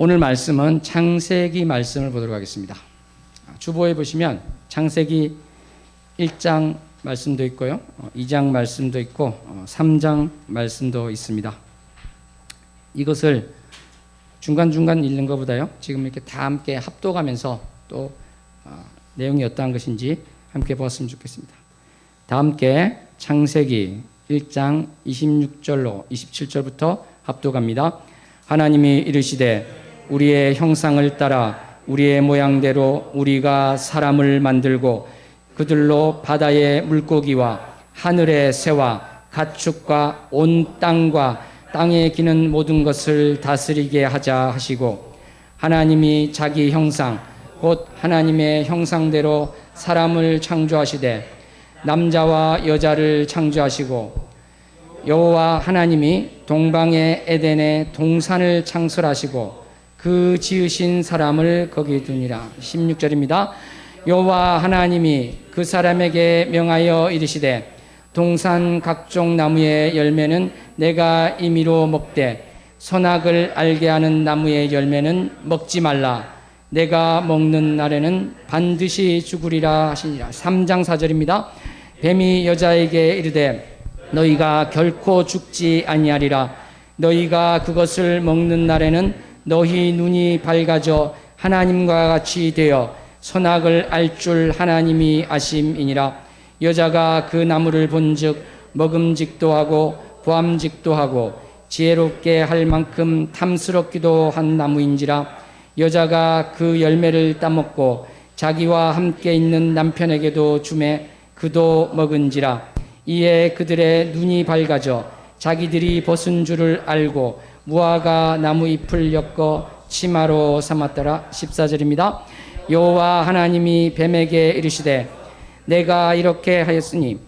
오늘 말씀은 창세기 말씀을 보도록 하겠습니다. 주보에 보시면 창세기 1장 말씀도 있고요, 2장 말씀도 있고 3장 말씀도 있습니다. 이것을 중간중간 읽는 것보다요, 지금 이렇게 다 함께 합독하면서 또 내용이 어떠한 것인지 함께 보았으면 좋겠습니다. 다 함께 창세기 1장 26절로 27절부터 합독합니다. 하나님이 이르시되 우리의 형상을 따라 우리의 모양대로 우리가 사람을 만들고 그들로 바다의 물고기와 하늘의 새와 가축과 온 땅과 땅에 기는 모든 것을 다스리게 하자 하시고, 하나님이 자기 형상 곧 하나님의 형상대로 사람을 창조하시되 남자와 여자를 창조하시고, 여호와 하나님이 동방의 에덴에 동산을 창설하시고 그 지으신 사람을 거기 두니라. 16절입니다. 여호와 하나님이 그 사람에게 명하여 이르시되 동산 각종 나무의 열매는 내가 임의로 먹되 선악을 알게 하는 나무의 열매는 먹지 말라. 내가 먹는 날에는 반드시 죽으리라 하시니라. 3장 4절입니다. 뱀이 여자에게 이르되 너희가 결코 죽지 아니하리라. 너희가 그것을 먹는 날에는 너희 눈이 밝아져 하나님과 같이 되어 선악을 알 줄 하나님이 아심이니라. 여자가 그 나무를 본즉 먹음직도 하고 보암직도 하고 지혜롭게 할 만큼 탐스럽기도 한 나무인지라. 여자가 그 열매를 따먹고 자기와 함께 있는 남편에게도 주매 그도 먹은지라. 이에 그들의 눈이 밝아져 자기들이 벗은 줄을 알고 무화과 나무 잎을 엮어 치마로 삼았더라. 14절입니다. 여호와 하나님이 뱀에게 이르시되 내가 이렇게 하였으니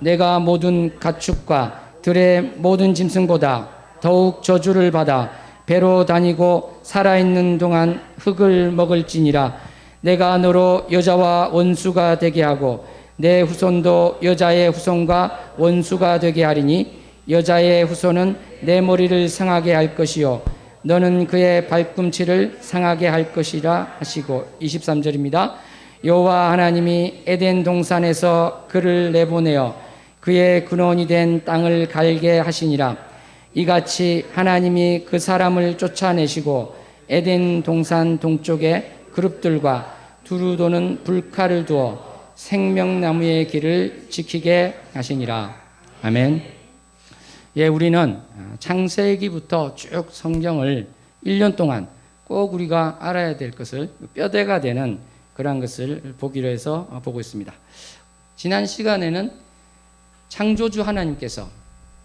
내가 모든 가축과 들의 모든 짐승보다 더욱 저주를 받아 배로 다니고 살아있는 동안 흙을 먹을지니라. 내가 너로 여자와 원수가 되게 하고 내 후손도 여자의 후손과 원수가 되게 하리니 여자의 후손은 내 머리를 상하게 할 것이요 너는 그의 발꿈치를 상하게 할 것이라 하시고. 23절입니다. 여호와 하나님이 에덴 동산에서 그를 내보내어 그의 근원이 된 땅을 갈게 하시니라. 이같이 하나님이 그 사람을 쫓아내시고 에덴 동산 동쪽에 그룹들과 두루 도는 불칼을 두어 생명나무의 길을 지키게 하시니라. 아멘. 예, 우리는 창세기부터 쭉 성경을 1년 동안 꼭 우리가 알아야 될 것을 뼈대가 되는 그러한 것을 보기로 해서 보고 있습니다. 지난 시간에는 창조주 하나님께서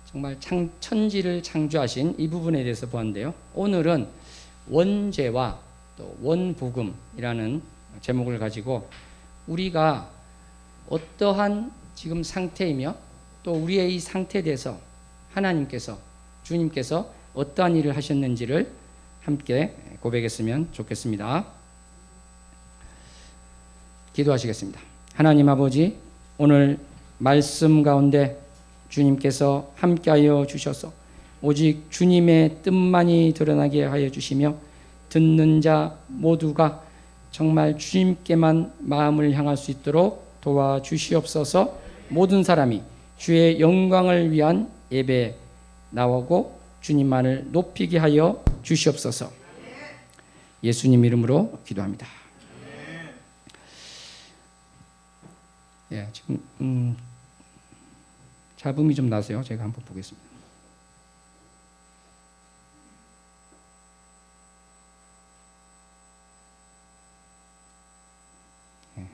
정말 천지를 창조하신 이 부분에 대해서 보았는데요. 오늘은 원죄와 또 원복음이라는 제목을 가지고 우리가 어떠한 지금 상태이며 또 우리의 이 상태에 대해서 하나님께서, 주님께서 어떠한 일을 하셨는지를 함께 고백했으면 좋겠습니다. 기도하시겠습니다. 하나님 아버지, 오늘 말씀 가운데 주님께서 함께하여 주셔서 오직 주님의 뜻만이 드러나게 하여 주시며 듣는 자 모두가 정말 주님께만 마음을 향할 수 있도록 도와주시옵소서. 모든 사람이 주의 영광을 위한 예배에 나오고 주님만을 높이게 하여 주시옵소서. 예수님 이름으로 기도합니다. 예, 지금 잡음이 좀 나세요. 제가 한번 보겠습니다. 예,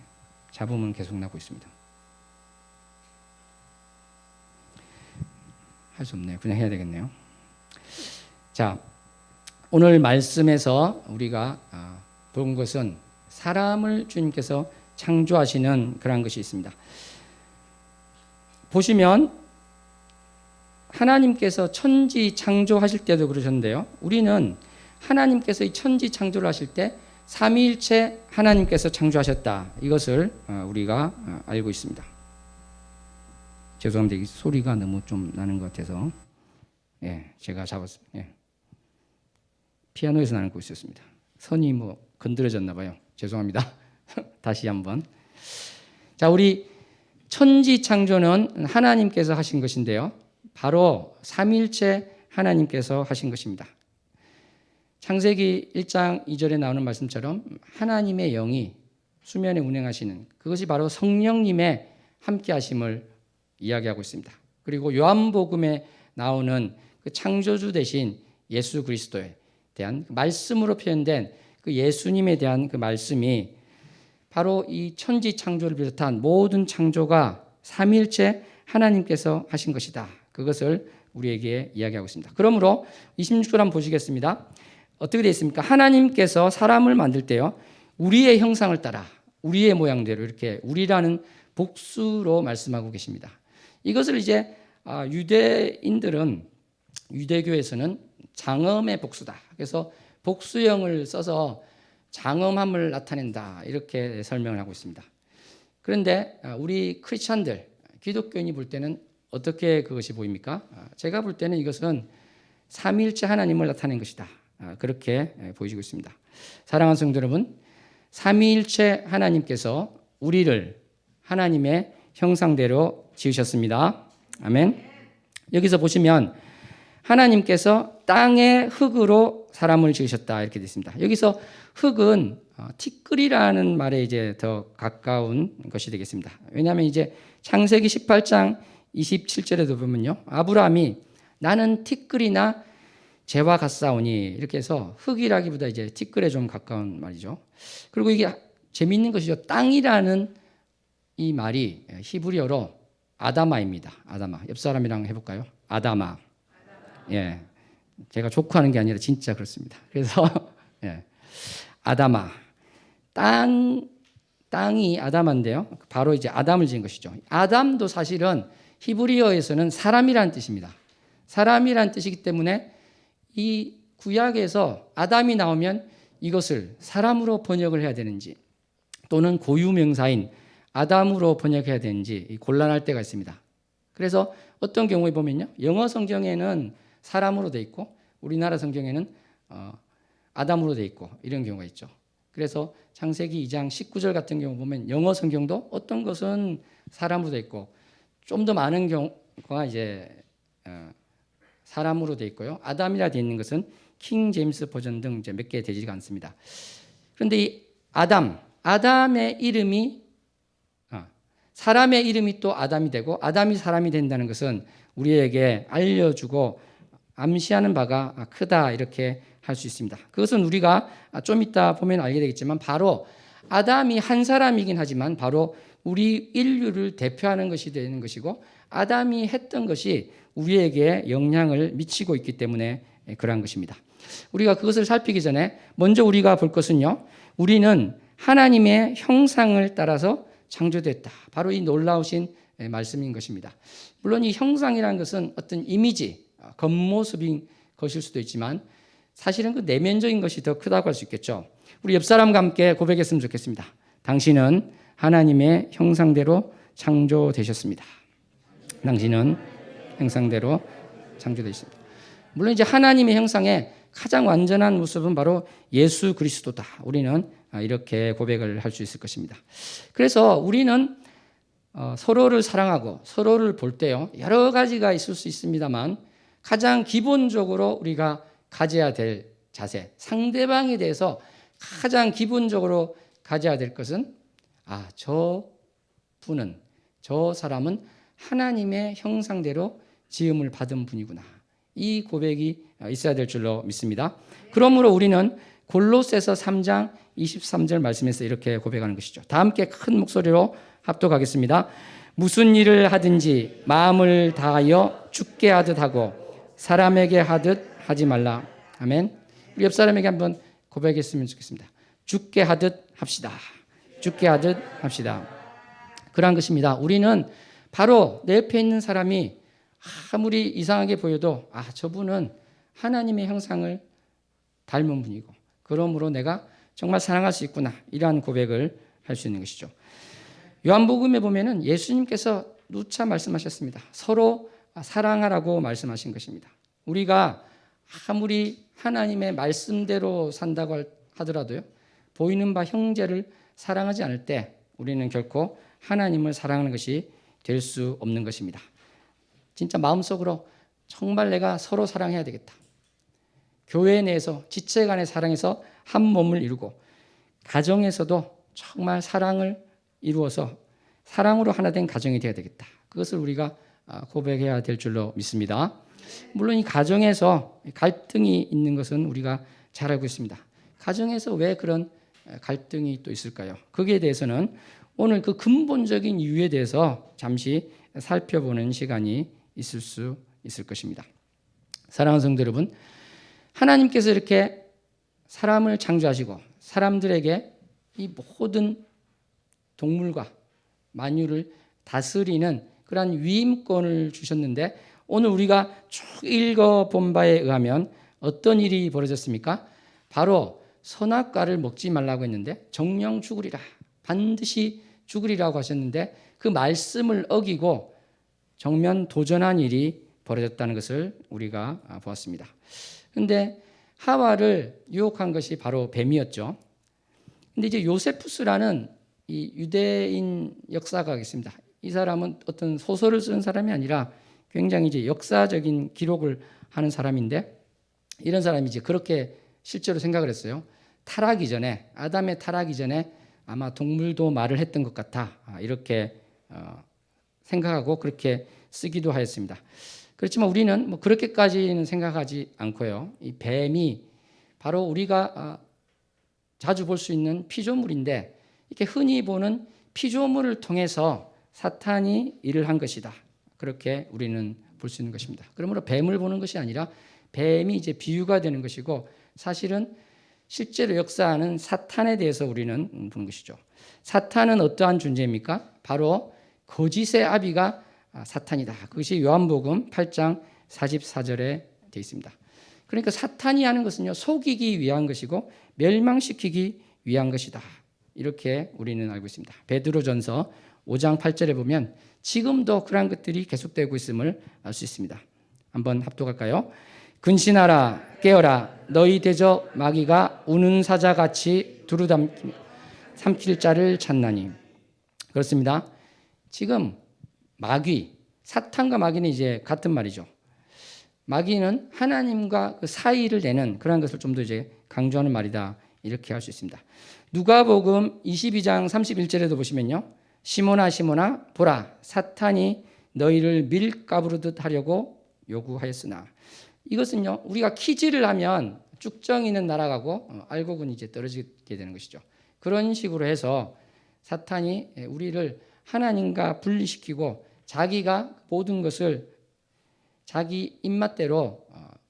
잡음은 계속 나고 있습니다. 할 수 없네요. 그냥 해야 되겠네요. 자, 오늘 말씀에서 우리가 본 것은 사람을 주님께서 창조하시는 그런 것이 있습니다. 보시면 하나님께서 천지 창조하실 때도 그러셨는데요. 우리는 하나님께서 이 천지 창조를 하실 때 삼위일체 하나님께서 창조하셨다. 이것을 우리가 알고 있습니다. 죄송합니다. 이 소리가 너무 좀 나는 것 같아서 제가 잡았습니다. 피아노에서 나는 곡이었습니다. 선이 뭐 건드려졌나 봐요. 죄송합니다. 다시 한번. 자, 우리 천지 창조는 하나님께서 하신 것인데요. 바로 삼위일체 하나님께서 하신 것입니다. 창세기 1장 2절에 나오는 말씀처럼 하나님의 영이 수면에 운행하시는 그것이 바로 성령님의 함께 하심을 이야기하고 있습니다. 그리고 요한복음에 나오는 그 창조주 대신 예수 그리스도에 대한 말씀으로 표현된 그 예수님에 대한 그 말씀이 바로 이 천지 창조를 비롯한 모든 창조가 삼위일체 하나님께서 하신 것이다. 그것을 우리에게 이야기하고 있습니다. 그러므로 26절 한번 보시겠습니다. 어떻게 되어 있습니까? 하나님께서 사람을 만들 때요, 우리의 형상을 따라 우리의 모양대로 이렇게 우리라는 복수로 말씀하고 계십니다. 이것을 이제 유대인들은 유대교에서는 장엄의 복수다. 그래서 복수형을 써서 장엄함을 나타낸다. 이렇게 설명을 하고 있습니다. 그런데 우리 크리스찬들, 기독교인이 볼 때는 어떻게 그것이 보입니까? 제가 볼 때는 이것은 삼위일체 하나님을 나타낸 것이다. 그렇게 보여지고 있습니다. 사랑하는 성도 여러분, 삼위일체 하나님께서 우리를 하나님의 형상대로 지으셨습니다. 아멘. 여기서 보시면 하나님께서 땅의 흙으로 사람을 지으셨다 이렇게 되어 있습니다. 여기서 흙은 티끌이라는 말에 이제 더 가까운 것이 되겠습니다. 왜냐하면 이제 창세기 18장 27절에도 보면요, 아브라함이 나는 티끌이나 재와 같사오니 이렇게 해서 흙이라기보다 이제 티끌에 좀 가까운 말이죠. 그리고 이게 재미있는 것이죠. 땅이라는 이 말이 히브리어로 아다마입니다. 아다마. 옆 사람이랑 해볼까요? 아다마. 예, 제가 조크하는 게 아니라 진짜 그렇습니다. 그래서 예, 아다마. 땅이 아다마인데요. 바로 이제 아담을 지은 것이죠. 아담도 사실은 히브리어에서는 사람이라는 뜻입니다. 사람이라는 뜻이기 때문에 이 구약에서 아담이 나오면 이것을 사람으로 번역을 해야 되는지 또는 고유명사인 아담으로 번역해야 되는지 곤란할 때가 있습니다. 그래서 어떤 경우에 보면요, 영어 성경에는 사람으로 돼 있고 우리나라 성경에는 아담으로 돼 있고 이런 경우가 있죠. 그래서 창세기 2장 19절 같은 경우 보면 영어 성경도 어떤 것은 사람으로 돼 있고 좀 더 많은 경우가 이제 사람으로 돼 있고요. 아담이라 돼 있는 것은 킹 제임스 버전 등 이제 몇 개 되지가 않습니다. 그런데 이 아담의 이름이 사람의 이름이 또 아담이 되고 아담이 사람이 된다는 것은 우리에게 알려주고 암시하는 바가 크다 이렇게 할 수 있습니다. 그것은 우리가 좀 이따 보면 알게 되겠지만 바로 아담이 한 사람이긴 하지만 바로 우리 인류를 대표하는 것이 되는 것이고 아담이 했던 것이 우리에게 영향을 미치고 있기 때문에 그러한 것입니다. 우리가 그것을 살피기 전에 먼저 우리가 볼 것은요, 우리는 하나님의 형상을 따라서 창조됐다. 바로 이 놀라우신 말씀인 것입니다. 물론 이 형상이라는 것은 어떤 이미지, 겉모습인 것일 수도 있지만 사실은 그 내면적인 것이 더 크다고 할 수 있겠죠. 우리 옆 사람과 함께 고백했으면 좋겠습니다. 당신은 하나님의 형상대로 창조되셨습니다. 당신은 형상대로 창조되셨습니다. 물론 이제 하나님의 형상의 가장 완전한 모습은 바로 예수 그리스도다. 우리는 이렇게 고백을 할 수 있을 것입니다. 그래서 우리는 서로를 사랑하고 서로를 볼 때요, 여러 가지가 있을 수 있습니다만 가장 기본적으로 우리가 가져야 될 자세, 상대방에 대해서 가장 기본적으로 가져야 될 것은 저 사람은 하나님의 형상대로 지음을 받은 분이구나. 이 고백이 있어야 될 줄로 믿습니다. 그러므로 우리는 골로새서 3장 23절 말씀에서 이렇게 고백하는 것이죠. 다 함께 큰 목소리로 합독하겠습니다. 무슨 일을 하든지 마음을 다하여 주께 하듯 하고 사람에게 하듯 하지 말라. 아멘. 우리 옆 사람에게 한번 고백했으면 좋겠습니다. 주께 하듯 합시다. 주께 하듯 합시다. 그러한 것입니다. 우리는 바로 내 옆에 있는 사람이 아무리 이상하게 보여도 저분은 하나님의 형상을 닮은 분이고 그러므로 내가 정말 사랑할 수 있구나, 이러한 고백을 할 수 있는 것이죠. 요한복음에 보면은 예수님께서 누차 말씀하셨습니다. 서로 사랑하라고 말씀하신 것입니다. 우리가 아무리 하나님의 말씀대로 산다고 하더라도요, 보이는 바 형제를 사랑하지 않을 때 우리는 결코 하나님을 사랑하는 것이 될 수 없는 것입니다. 진짜 마음속으로 정말 내가 서로 사랑해야 되겠다. 교회 내에서 지체 간의 사랑에서 한 몸을 이루고, 가정에서도 정말 사랑을 이루어서 사랑으로 하나 된 가정이 되어야 되겠다. 그것을 우리가 고백해야 될 줄로 믿습니다. 물론 이 가정에서 갈등이 있는 것은 우리가 잘 알고 있습니다. 가정에서 왜 그런 갈등이 또 있을까요? 거기에 대해서는 오늘 그 근본적인 이유에 대해서 잠시 살펴보는 시간이 있을 수 있을 것입니다. 사랑하는 성도 여러분, 하나님께서 이렇게 사람을 창조하시고 사람들에게 이 모든 동물과 만유를 다스리는 그러한 위임권을 주셨는데, 오늘 우리가 쭉 읽어본 바에 의하면 어떤 일이 벌어졌습니까? 바로 선악과를 먹지 말라고 했는데 정령 죽으리라, 반드시 죽으리라고 하셨는데 그 말씀을 어기고 정면 도전한 일이 벌어졌다는 것을 우리가 보았습니다. 그런데 하와를 유혹한 것이 바로 뱀이었죠. 근데 이제 요세푸스라는 이 유대인 역사가가 있습니다. 이 사람은 어떤 소설을 쓴 사람이 아니라 굉장히 이제 역사적인 기록을 하는 사람인데, 이런 사람이 이제 그렇게 실제로 생각을 했어요. 타락이 전에, 아담의 타락이 전에 아마 동물도 말을 했던 것 같아, 이렇게 생각하고 그렇게 쓰기도 하였습니다. 그렇지만 우리는 뭐 그렇게까지는 생각하지 않고요. 이 뱀이 바로 우리가 자주 볼 수 있는 피조물인데, 이렇게 흔히 보는 피조물을 통해서 사탄이 일을 한 것이다, 그렇게 우리는 볼 수 있는 것입니다. 그러므로 뱀을 보는 것이 아니라 뱀이 이제 비유가 되는 것이고, 사실은 실제로 역사하는 사탄에 대해서 우리는 보는 것이죠. 사탄은 어떠한 존재입니까? 바로 거짓의 아비가 사탄이다. 그것이 요한복음 8장 44절에 되어 있습니다. 그러니까 사탄이 하는 것은요, 속이기 위한 것이고 멸망시키기 위한 것이다, 이렇게 우리는 알고 있습니다. 베드로전서 5장 8절에 보면 지금도 그러한 것들이 계속되고 있음을 알 수 있습니다. 한번 합독할까요? 근신하라, 깨어라, 너희 대적 마귀가 우는 사자같이 삼킬 자를 찾나니. 그렇습니다. 지금 마귀, 사탄과 마귀는 이제 같은 말이죠. 마귀는 하나님과 그 사이를 내는 그런 것을 좀 더 이제 강조하는 말이다, 이렇게 할 수 있습니다. 누가복음 22장 31절에도 보시면요, 시몬아 시몬아 보라, 사탄이 너희를 밀가부르듯 하려고 요구하였으나. 이것은요, 우리가 퀴즈를 하면 쭉정이는 날아가고 알곡은 이제 떨어지게 되는 것이죠. 그런 식으로 해서 사탄이 우리를 하나님과 분리시키고 자기가 모든 것을 자기 입맛대로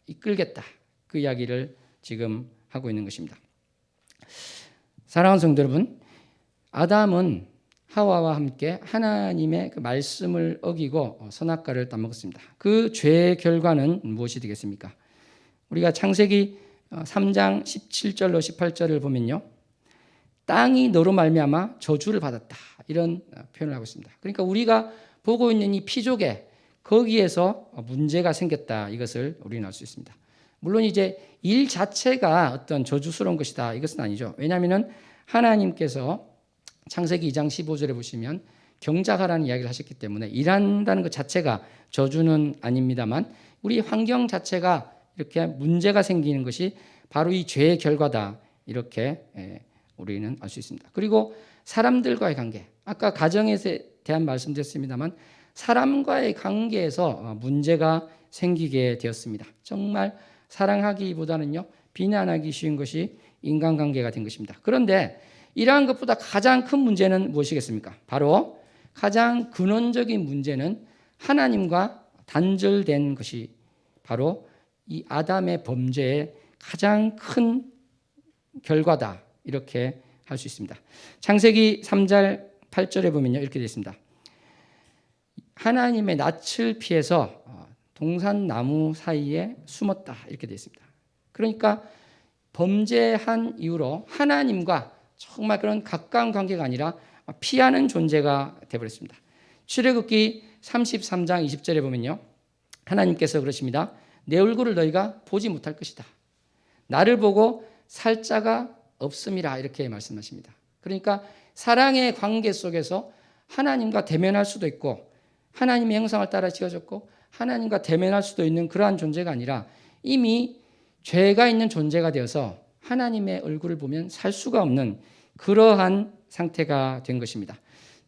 이끌겠다, 그 이야기를 지금 하고 있는 것입니다. 사랑하는 성도 여러분, 아담은 하와와 함께 하나님의 그 말씀을 어기고 선악과를 따먹었습니다. 그 죄의 결과는 무엇이 되겠습니까? 우리가 창세기 3장 17절로 18절을 보면요, 땅이 너로 말미암아 저주를 받았다, 이런 표현을 하고 있습니다. 그러니까 우리가 보고 있는 이 피조개, 거기에서 문제가 생겼다, 이것을 우리는 알 수 있습니다. 물론 이제 일 자체가 어떤 저주스러운 것이다, 이것은 아니죠. 왜냐하면 하나님께서 창세기 2장 15절에 보시면 경작하라는 이야기를 하셨기 때문에 일한다는 것 자체가 저주는 아닙니다만, 우리 환경 자체가 이렇게 문제가 생기는 것이 바로 이 죄의 결과다, 이렇게 우리는 알 수 있습니다. 그리고 사람들과의 관계, 아까 가정에 대한 말씀드렸습니다만 사람과의 관계에서 문제가 생기게 되었습니다. 정말 사랑하기보다는요, 비난하기 쉬운 것이 인간관계가 된 것입니다. 그런데 이러한 것보다 가장 큰 문제는 무엇이겠습니까? 바로 가장 근원적인 문제는 하나님과 단절된 것이 바로 이 아담의 범죄의 가장 큰 결과다, 이렇게 할 수 있습니다. 창세기 3장 8절에 보면요, 이렇게 되어 있습니다. 하나님의 낯을 피해서 동산나무 사이에 숨었다, 이렇게 되어 있습니다. 그러니까 범죄한 이후로 하나님과 정말 그런 가까운 관계가 아니라 피하는 존재가 되어버렸습니다. 출애굽기 33장 20절에 보면요, 하나님께서 그러십니다. 내 얼굴을 너희가 보지 못할 것이다. 나를 보고 살 자가 없음이라 이렇게 말씀하십니다. 그러니까 사랑의 관계 속에서 하나님과 대면할 수도 있고 하나님의 형상을 따라 지어졌고 하나님과 대면할 수도 있는 그러한 존재가 아니라 이미 죄가 있는 존재가 되어서 하나님의 얼굴을 보면 살 수가 없는 그러한 상태가 된 것입니다.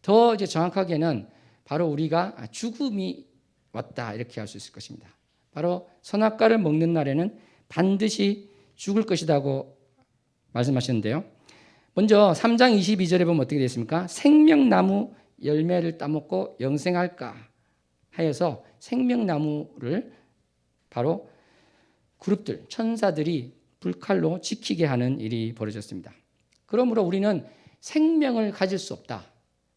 더 이제 정확하게는 바로 우리가 죽음이 왔다 이렇게 할 수 있을 것입니다. 바로 선악과를 먹는 날에는 반드시 죽을 것이라고 말씀하셨는데요. 먼저 3장 22절에 보면 어떻게 되어 있습니까? 생명나무 열매를 따먹고 영생할까 하여서 생명나무를 바로 그룹들, 천사들이 불칼로 지키게 하는 일이 벌어졌습니다. 그러므로 우리는 생명을 가질 수 없다.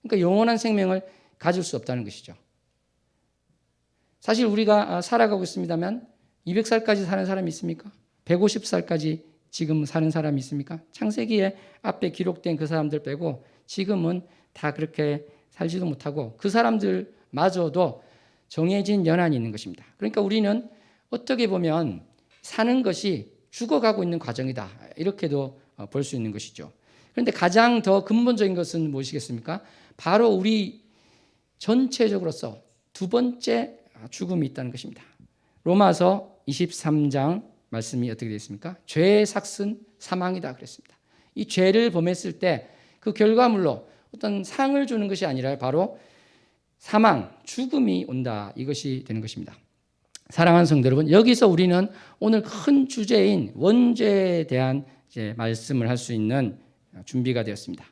그러니까 영원한 생명을 가질 수 없다는 것이죠. 사실 우리가 살아가고 있습니다만 200살까지 사는 사람이 있습니까? 150살까지 지금 사는 사람이 있습니까? 창세기에 앞에 기록된 그 사람들 빼고 지금은 다 그렇게 살지도 못하고 그 사람들마저도 정해진 연한이 있는 것입니다. 그러니까 우리는 어떻게 보면 사는 것이 죽어가고 있는 과정이다. 이렇게도 볼 수 있는 것이죠. 그런데 가장 더 근본적인 것은 무엇이겠습니까? 바로 우리 전체적으로서 두 번째 죽음이 있다는 것입니다. 로마서 23장 말씀이 어떻게 되어 있습니까? 죄의 삭은 사망이다 그랬습니다. 이 죄를 범했을 때 그 결과물로 어떤 상을 주는 것이 아니라 바로 사망, 죽음이 온다. 이것이 되는 것입니다. 사랑하는 성도 여러분, 여기서 우리는 오늘 큰 주제인 원죄에 대한 이제 말씀을 할 수 있는 준비가 되었습니다.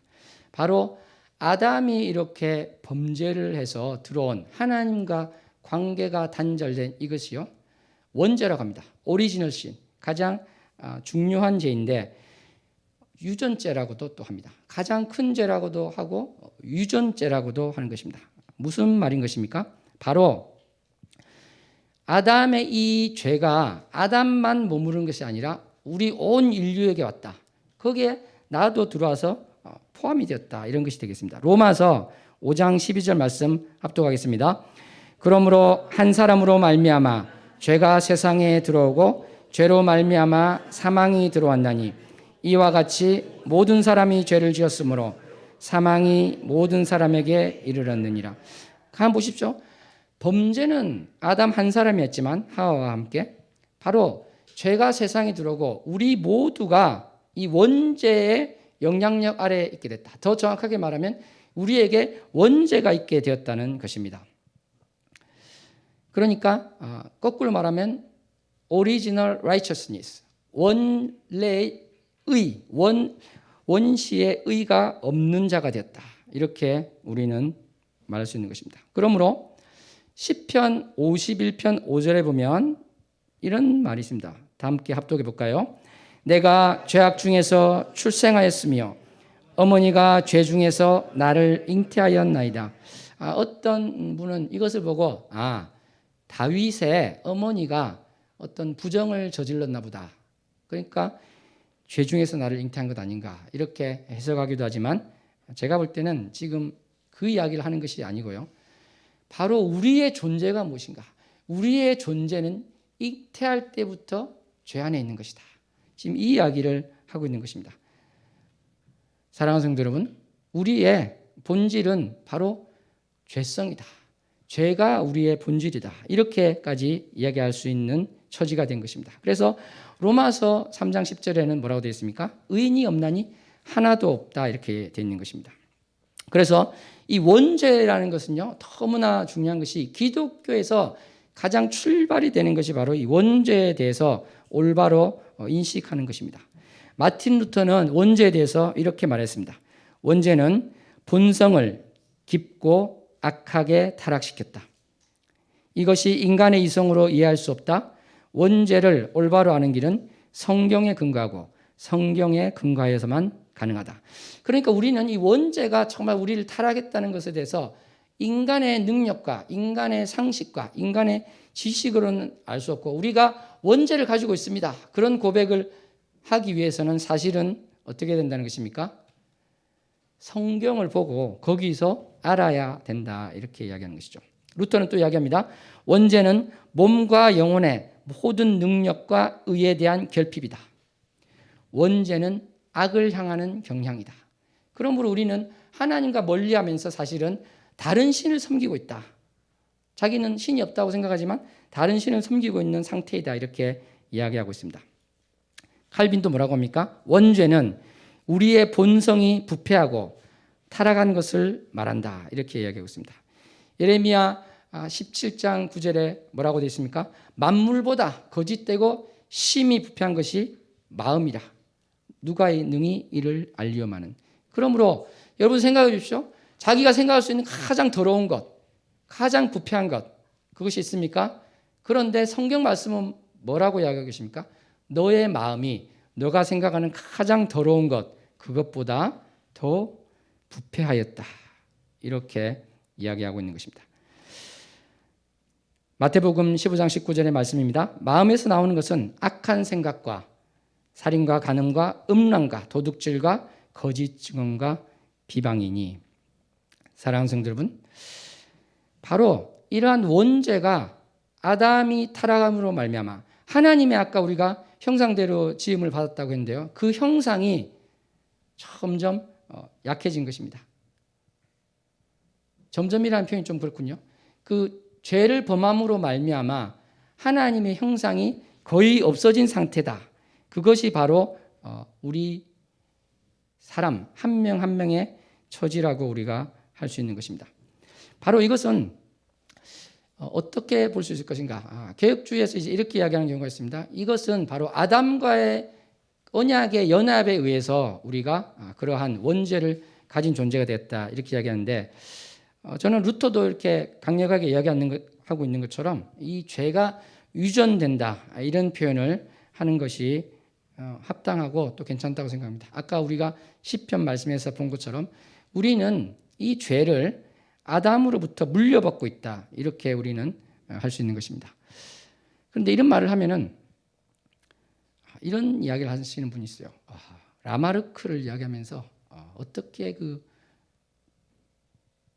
바로 아담이 이렇게 범죄를 해서 들어온 하나님과 관계가 단절된 이것이요, 원죄라고 합니다. 오리지널 신, 가장 중요한 죄인데 유전죄라고도 또 합니다. 가장 큰 죄라고도 하고 유전죄라고도 하는 것입니다. 무슨 말인 것입니까? 바로 아담의 이 죄가 아담만 머무른 것이 아니라 우리 온 인류에게 왔다. 거기에 나도 들어와서 포함이 되었다. 이런 것이 되겠습니다. 로마서 5장 12절 말씀 합독하겠습니다. 그러므로 한 사람으로 말미암아 죄가 세상에 들어오고 죄로 말미암아 사망이 들어왔나니 이와 같이 모든 사람이 죄를 지었으므로 사망이 모든 사람에게 이르렀느니라. 한번 보십시오. 범죄는 아담 한 사람이었지만 하와와 함께 바로 죄가 세상에 들어오고 우리 모두가 이 원죄의 영향력 아래에 있게 됐다. 더 정확하게 말하면 우리에게 원죄가 있게 되었다는 것입니다. 그러니까 거꾸로 말하면 original righteousness, 원래의 의, 원시의 의가 없는 자가 되었다. 이렇게 우리는 말할 수 있는 것입니다. 그러므로 시편 51편 5절에 보면 이런 말이 있습니다. 다 함께 합독해 볼까요? 내가 죄악 중에서 출생하였으며 어머니가 죄 중에서 나를 잉태하였나이다. 어떤 분은 이것을 보고 다윗의 어머니가 어떤 부정을 저질렀나 보다. 그러니까 죄 중에서 나를 잉태한 것 아닌가 이렇게 해석하기도 하지만 제가 볼 때는 지금 그 이야기를 하는 것이 아니고요. 바로 우리의 존재가 무엇인가? 우리의 존재는 잉태할 때부터 죄 안에 있는 것이다. 지금 이 이야기를 하고 있는 것입니다. 사랑하는 성도 여러분, 우리의 본질은 바로 죄성이다. 죄가 우리의 본질이다. 이렇게까지 이야기할 수 있는 처지가 된 것입니다. 그래서 로마서 3장 10절에는 뭐라고 되어 있습니까? 의인이 없나니 하나도 없다 이렇게 되어 있는 것입니다. 그래서 이 원죄라는 것은요, 너무나 중요한 것이 기독교에서 가장 출발이 되는 것이 바로 이 원죄에 대해서 올바로 인식하는 것입니다. 마틴 루터는 원죄에 대해서 이렇게 말했습니다. 원죄는 본성을 깊고 악하게 타락시켰다. 이것이 인간의 이성으로 이해할 수 없다. 원죄를 올바로 아는 길은 성경에 근거하고 성경에 근거하여서만 가능하다. 그러니까 우리는 이 원죄가 정말 우리를 타락했다는 것에 대해서 인간의 능력과 인간의 상식과 인간의 지식으로는 알 수 없고 우리가 원죄를 가지고 있습니다. 그런 고백을 하기 위해서는 사실은 어떻게 된다는 것입니까? 성경을 보고 거기서 알아야 된다 이렇게 이야기하는 것이죠. 루터는 또 이야기합니다. 원죄는 몸과 영혼의 모든 능력과 의에 대한 결핍이다. 원죄는 악을 향하는 경향이다. 그러므로 우리는 하나님과 멀리하면서 사실은 다른 신을 섬기고 있다. 자기는 신이 없다고 생각하지만 다른 신을 섬기고 있는 상태이다. 이렇게 이야기하고 있습니다. 칼빈도 뭐라고 합니까? 원죄는 우리의 본성이 부패하고 타락한 것을 말한다. 이렇게 이야기하고 있습니다. 예레미야 17장 9절에 뭐라고 되어 있습니까? 만물보다 거짓되고 심히 부패한 것이 마음이라. 누가 능히 이를 알리오마는. 그러므로 여러분 생각해 주십시오. 자기가 생각할 수 있는 가장 더러운 것, 가장 부패한 것, 그것이 있습니까? 그런데 성경 말씀은 뭐라고 이야기하고 계십니까? 너의 마음이 너가 생각하는 가장 더러운 것, 그것보다 더 부패하였다. 이렇게 이야기하고 있는 것입니다. 마태복음 15장 19절의 말씀입니다. 마음에서 나오는 것은 악한 생각과 살인과 간음과 음란과 도둑질과 거짓 증언과 비방이니. 사랑하는 성도 여러분, 바로 이러한 원죄가 아담이 타락함으로 말미암아 하나님의 아까 우리가 형상대로 지음을 받았다고 했는데요. 그 형상이 점점 약해진 것입니다. 점점이라는 표현이 좀 그렇군요. 그 죄를 범함으로 말미암아 하나님의 형상이 거의 없어진 상태다. 그것이 바로 우리 사람 한 명 한 명의 처지라고 우리가 할 수 있는 것입니다. 바로 이것은 어떻게 볼 수 있을 것인가? 개혁주의에서 이제 이렇게 이야기하는 경우가 있습니다. 이것은 바로 아담과의 언약의 연합에 의해서 우리가 그러한 원죄를 가진 존재가 됐다. 이렇게 이야기하는데 저는 루터도 이렇게 강력하게 이야기하고 있는 것처럼 이 죄가 유전된다. 이런 표현을 하는 것이 합당하고 또 괜찮다고 생각합니다. 아까 우리가 시편 말씀에서 본 것처럼 우리는 이 죄를 아담으로부터 물려받고 있다. 이렇게 우리는 할 수 있는 것입니다. 그런데 이런 말을 하면은 이런 이야기를 하시는 분이 있어요. 라마르크를 이야기하면서 어떻게 그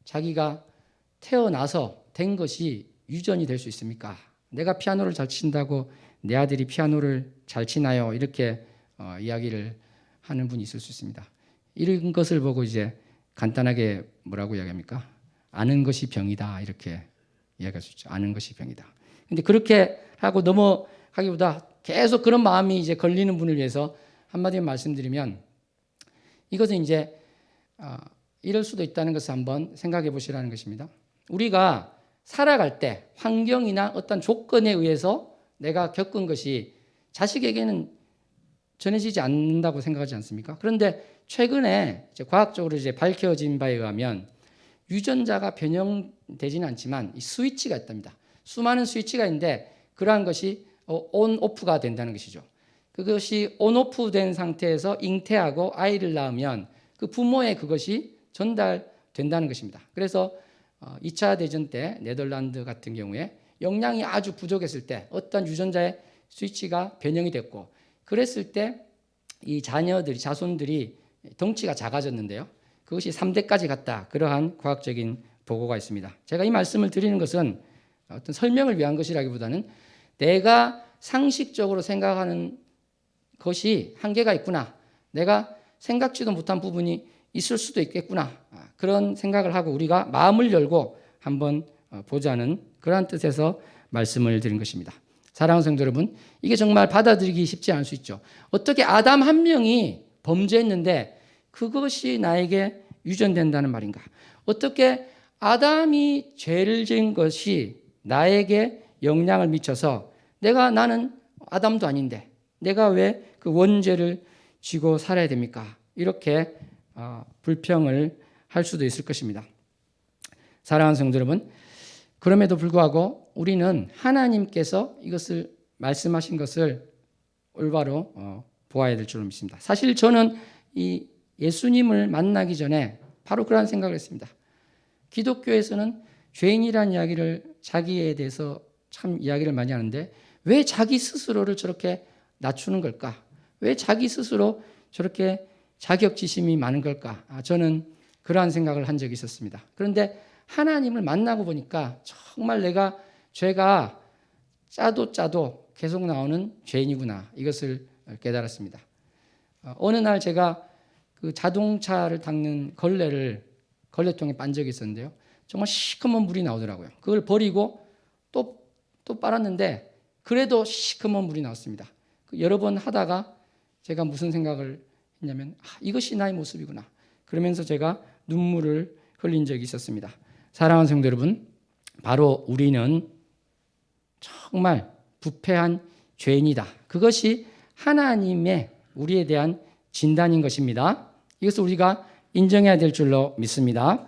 자기가 태어나서 된 것이 유전이 될 수 있습니까? 내가 피아노를 잘 친다고 내 아들이 피아노를 잘 치나요? 이렇게 이야기를 하는 분이 있을 수 있습니다. 이런 것을 보고 이제 간단하게 뭐라고 이야기합니까? 아는 것이 병이다. 이렇게 이야기할 수 있죠. 아는 것이 병이다. 근데 그렇게 하고 넘어가기보다 계속 그런 마음이 이제 걸리는 분을 위해서 한마디만 말씀드리면 이것은 이제 이럴 수도 있다는 것을 한번 생각해 보시라는 것입니다. 우리가 살아갈 때 환경이나 어떤 조건에 의해서 내가 겪은 것이 자식에게는 전해지지 않는다고 생각하지 않습니까? 그런데 최근에 이제 과학적으로 이제 밝혀진 바에 의하면 유전자가 변형되지는 않지만 이 스위치가 있답니다. 수많은 스위치가 있는데 그러한 것이 온 오프가 된다는 것이죠. 그것이 온 오프 된 상태에서 잉태하고 아이를 낳으면 그 부모의 그것이 전달된다는 것입니다. 그래서 2차 대전 때 네덜란드 같은 경우에 영양이 아주 부족했을 때 어떤 유전자의 스위치가 변형이 됐고 그랬을 때 이 자손들이 덩치가 작아졌는데요. 그것이 3대까지 갔다. 그러한 과학적인 보고가 있습니다. 제가 이 말씀을 드리는 것은 어떤 설명을 위한 것이라기보다는 내가 상식적으로 생각하는 것이 한계가 있구나. 내가 생각지도 못한 부분이 있을 수도 있겠구나. 그런 생각을 하고 우리가 마음을 열고 한번 보자는 그러한 뜻에서 말씀을 드린 것입니다. 사랑하는 성도 여러분, 이게 정말 받아들이기 쉽지 않을 수 있죠. 어떻게 아담 한 명이 범죄했는데 그것이 나에게 유전된다는 말인가? 어떻게 아담이 죄를 지은 것이 나에게 영향을 미쳐서 나는 아담도 아닌데 내가 왜 그 원죄를 지고 살아야 됩니까? 이렇게 불평을 할 수도 있을 것입니다. 사랑하는 성도 여러분, 그럼에도 불구하고 우리는 하나님께서 이것을 말씀하신 것을 올바로 보아야 될 줄로 믿습니다. 사실 저는 이 예수님을 만나기 전에 바로 그런 생각을 했습니다. 기독교에서는 죄인이라는 이야기를 자기에 대해서 참 이야기를 많이 하는데 왜 자기 스스로를 저렇게 낮추는 걸까? 왜 자기 스스로 저렇게 자격지심이 많은 걸까? 저는 그러한 생각을 한 적이 있었습니다. 그런데 하나님을 만나고 보니까 정말 내가 죄가 짜도 계속 나오는 죄인이구나. 이것을 깨달았습니다. 어느 날 제가 그 자동차를 닦는 걸레통에 빤 적이 있었는데요. 정말 시커먼 물이 나오더라고요. 그걸 버리고 또 빨았는데 그래도 시커먼 물이 나왔습니다. 여러 번 하다가 제가 무슨 생각을 했냐면 이것이 나의 모습이구나. 그러면서 제가 눈물을 흘린 적이 있었습니다. 사랑하는 성도 여러분, 바로 우리는 정말 부패한 죄인이다. 그것이 하나님의 우리에 대한 진단인 것입니다. 이것을 우리가 인정해야 될 줄로 믿습니다.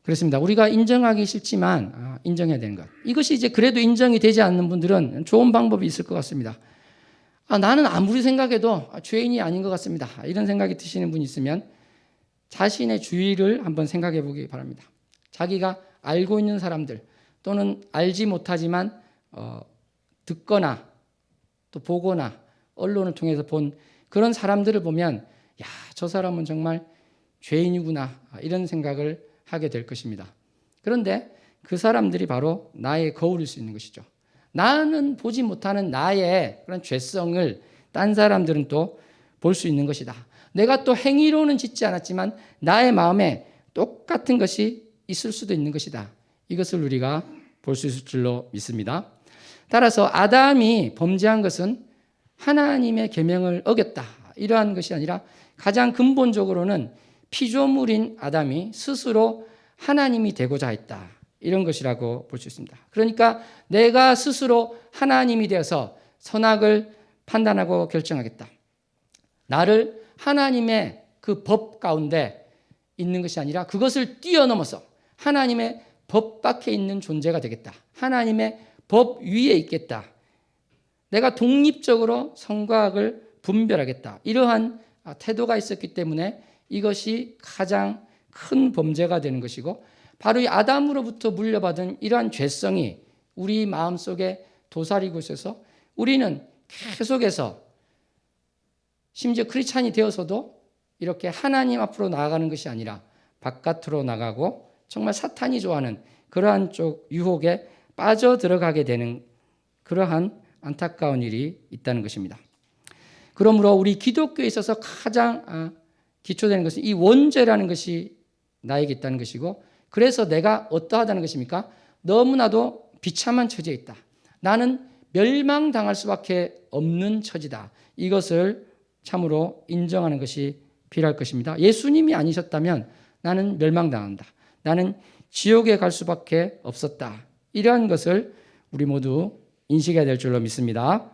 그렇습니다. 우리가 인정하기 싫지만 인정해야 되는 것. 이것이 이제 그래도 인정이 되지 않는 분들은 좋은 방법이 있을 것 같습니다. 나는 아무리 생각해도 죄인이 아닌 것 같습니다. 이런 생각이 드시는 분이 있으면 자신의 주위를 한번 생각해 보기 바랍니다. 자기가 알고 있는 사람들 또는 알지 못하지만 듣거나 또 보거나 언론을 통해서 본 그런 사람들을 보면 저 사람은 정말 죄인이구나 이런 생각을 하게 될 것입니다. 그런데 그 사람들이 바로 나의 거울일 수 있는 것이죠. 나는 보지 못하는 나의 그런 죄성을 딴 사람들은 또 볼 수 있는 것이다. 내가 또 행위로는 짓지 않았지만 나의 마음에 똑같은 것이 있을 수도 있는 것이다. 이것을 우리가 볼 수 있을 줄로 믿습니다. 따라서 아담이 범죄한 것은 하나님의 계명을 어겼다. 이러한 것이 아니라 가장 근본적으로는 피조물인 아담이 스스로 하나님이 되고자 했다. 이런 것이라고 볼 수 있습니다. 그러니까 내가 스스로 하나님이 되어서 선악을 판단하고 결정하겠다. 나를 하나님의 그 법 가운데 있는 것이 아니라 그것을 뛰어넘어서 하나님의 법 밖에 있는 존재가 되겠다. 하나님의 법 위에 있겠다. 내가 독립적으로 선과 악을 분별하겠다. 이러한 태도가 있었기 때문에 이것이 가장 큰 범죄가 되는 것이고 바로 이 아담으로부터 물려받은 이러한 죄성이 우리 마음속에 도사리고 있어서 우리는 계속해서 심지어 크리스찬이 되어서도 이렇게 하나님 앞으로 나아가는 것이 아니라 바깥으로 나가고 정말 사탄이 좋아하는 그러한 쪽 유혹에 빠져들어가게 되는 그러한 안타까운 일이 있다는 것입니다. 그러므로 우리 기독교에 있어서 가장 기초되는 것은 이 원죄라는 것이 나에게 있다는 것이고 그래서 내가 어떠하다는 것입니까? 너무나도 비참한 처지에 있다. 나는 멸망당할 수밖에 없는 처지다. 이것을 참으로 인정하는 것이 필요할 것입니다. 예수님이 아니셨다면 나는 멸망당한다. 나는 지옥에 갈 수밖에 없었다. 이러한 것을 우리 모두 인식해야 될 줄로 믿습니다.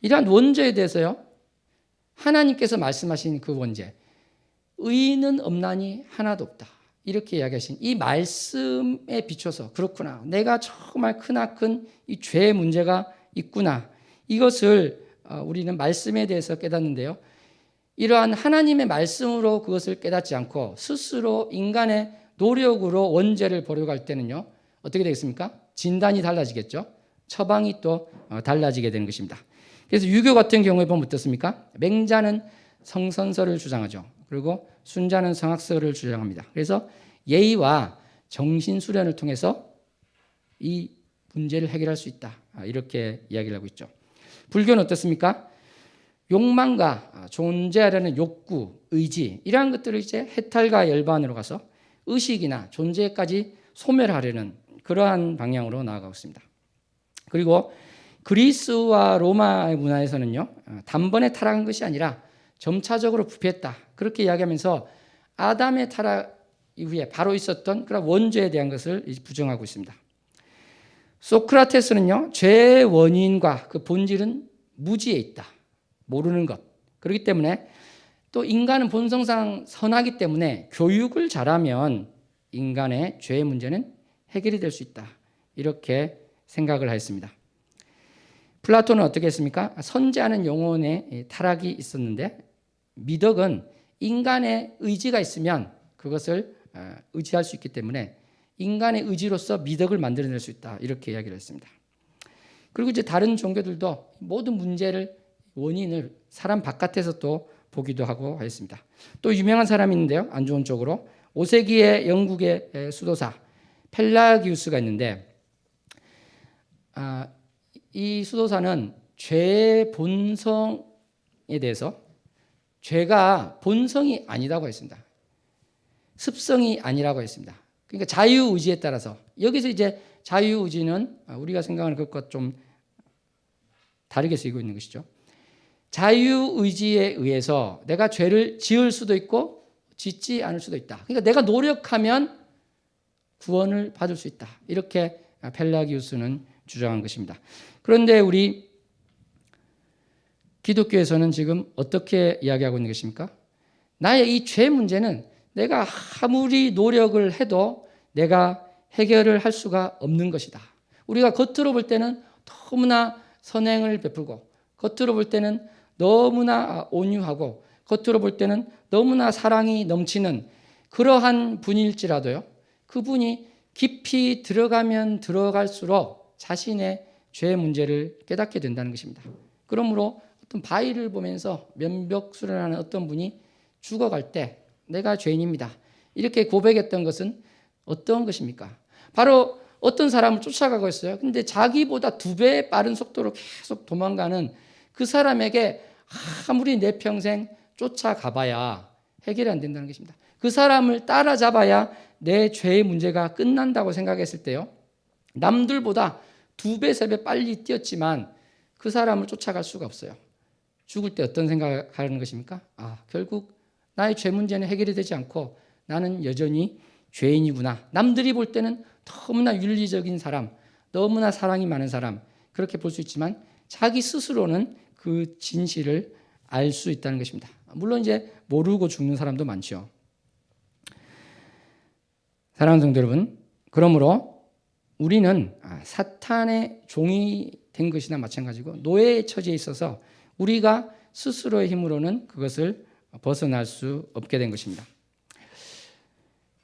이러한 원죄에 대해서요. 하나님께서 말씀하신 그 원죄. 의인은 없나니 하나도 없다. 이렇게 이야기하신 이 말씀에 비춰서 그렇구나. 내가 정말 크나큰 이 죄의 문제가 있구나. 이것을 우리는 말씀에 대해서 깨닫는데요. 이러한 하나님의 말씀으로 그것을 깨닫지 않고 스스로 인간의 노력으로 원죄를 보려고 할 때는요. 어떻게 되겠습니까? 진단이 달라지겠죠. 처방이 또 달라지게 되는 것입니다. 그래서 유교 같은 경우에 보면 어떻습니까? 맹자는 성선설을 주장하죠. 그리고 순자는 성학설을 주장합니다. 그래서 예의와 정신수련을 통해서 이 문제를 해결할 수 있다. 이렇게 이야기를 하고 있죠. 불교는 어떻습니까? 욕망과 존재하려는 욕구, 의지 이러한 것들을 이제 해탈과 열반으로 가서 의식이나 존재까지 소멸하려는 그러한 방향으로 나아가고 있습니다. 그리고 그리스와 로마의 문화에서는요. 단번에 타락한 것이 아니라 점차적으로 부패했다. 그렇게 이야기하면서 아담의 타락 이후에 바로 있었던 그런 원죄에 대한 것을 부정하고 있습니다. 소크라테스는요. 죄의 원인과 그 본질은 무지에 있다. 모르는 것. 그렇기 때문에 또 인간은 본성상 선하기 때문에 교육을 잘하면 인간의 죄의 문제는 해결이 될 수 있다. 이렇게 생각을 하였습니다. 플라톤은 어떻게 했습니까? 선지하는 영혼의 타락이 있었는데 미덕은 인간의 의지가 있으면 그것을 의지할 수 있기 때문에 인간의 의지로서 미덕을 만들어낼 수 있다. 이렇게 이야기를 했습니다. 그리고 이제 다른 종교들도 모든 문제를 원인을 사람 바깥에서 또 보기도 하고 하였습니다. 또 유명한 사람이 있는데요. 안 좋은 쪽으로 5세기의 영국의 수도사 펠라기우스가 있는데 이 수도사는 죄의 본성에 대해서 죄가 본성이 아니라고 했습니다. 습성이 아니라고 했습니다. 그러니까 자유의지에 따라서 여기서 이제 자유의지는 우리가 생각하는 것과 좀 다르게 쓰이고 있는 것이죠. 자유의지에 의해서 내가 죄를 지을 수도 있고 짓지 않을 수도 있다. 그러니까 내가 노력하면 구원을 받을 수 있다. 이렇게 펠라기우스는 주장한 것입니다. 그런데 우리 기독교에서는 지금 어떻게 이야기하고 있는 것입니까? 나의 이 죄 문제는 내가 아무리 노력을 해도 내가 해결을 할 수가 없는 것이다. 우리가 겉으로 볼 때는 너무나 선행을 베풀고 겉으로 볼 때는 너무나 온유하고 겉으로 볼 때는 너무나 사랑이 넘치는 그러한 분일지라도요. 그분이 깊이 들어가면 들어갈수록 자신의 죄 문제를 깨닫게 된다는 것입니다. 그러므로 어떤 바위를 보면서 면벽수련하는 어떤 분이 죽어갈 때 내가 죄인입니다. 이렇게 고백했던 것은 어떤 것입니까? 바로 어떤 사람을 쫓아가고 있어요. 근데 자기보다 2배 빠른 속도로 계속 도망가는 그 사람에게 아무리 내 평생 쫓아가봐야 해결이 안 된다는 것입니다. 그 사람을 따라잡아야 내 죄의 문제가 끝난다고 생각했을 때요. 남들보다 2배, 3배 빨리 뛰었지만 그 사람을 쫓아갈 수가 없어요. 죽을 때 어떤 생각을 하는 것입니까? 결국 나의 죄 문제는 해결이 되지 않고 나는 여전히 죄인이구나. 남들이 볼 때는 너무나 윤리적인 사람, 너무나 사랑이 많은 사람 그렇게 볼 수 있지만 자기 스스로는 그 진실을 알 수 있다는 것입니다. 물론 이제 모르고 죽는 사람도 많죠. 사랑하는 성도 여러분, 그러므로 우리는 사탄의 종이 된 것이나 마찬가지고 노예의 처지에 있어서 우리가 스스로의 힘으로는 그것을 벗어날 수 없게 된 것입니다.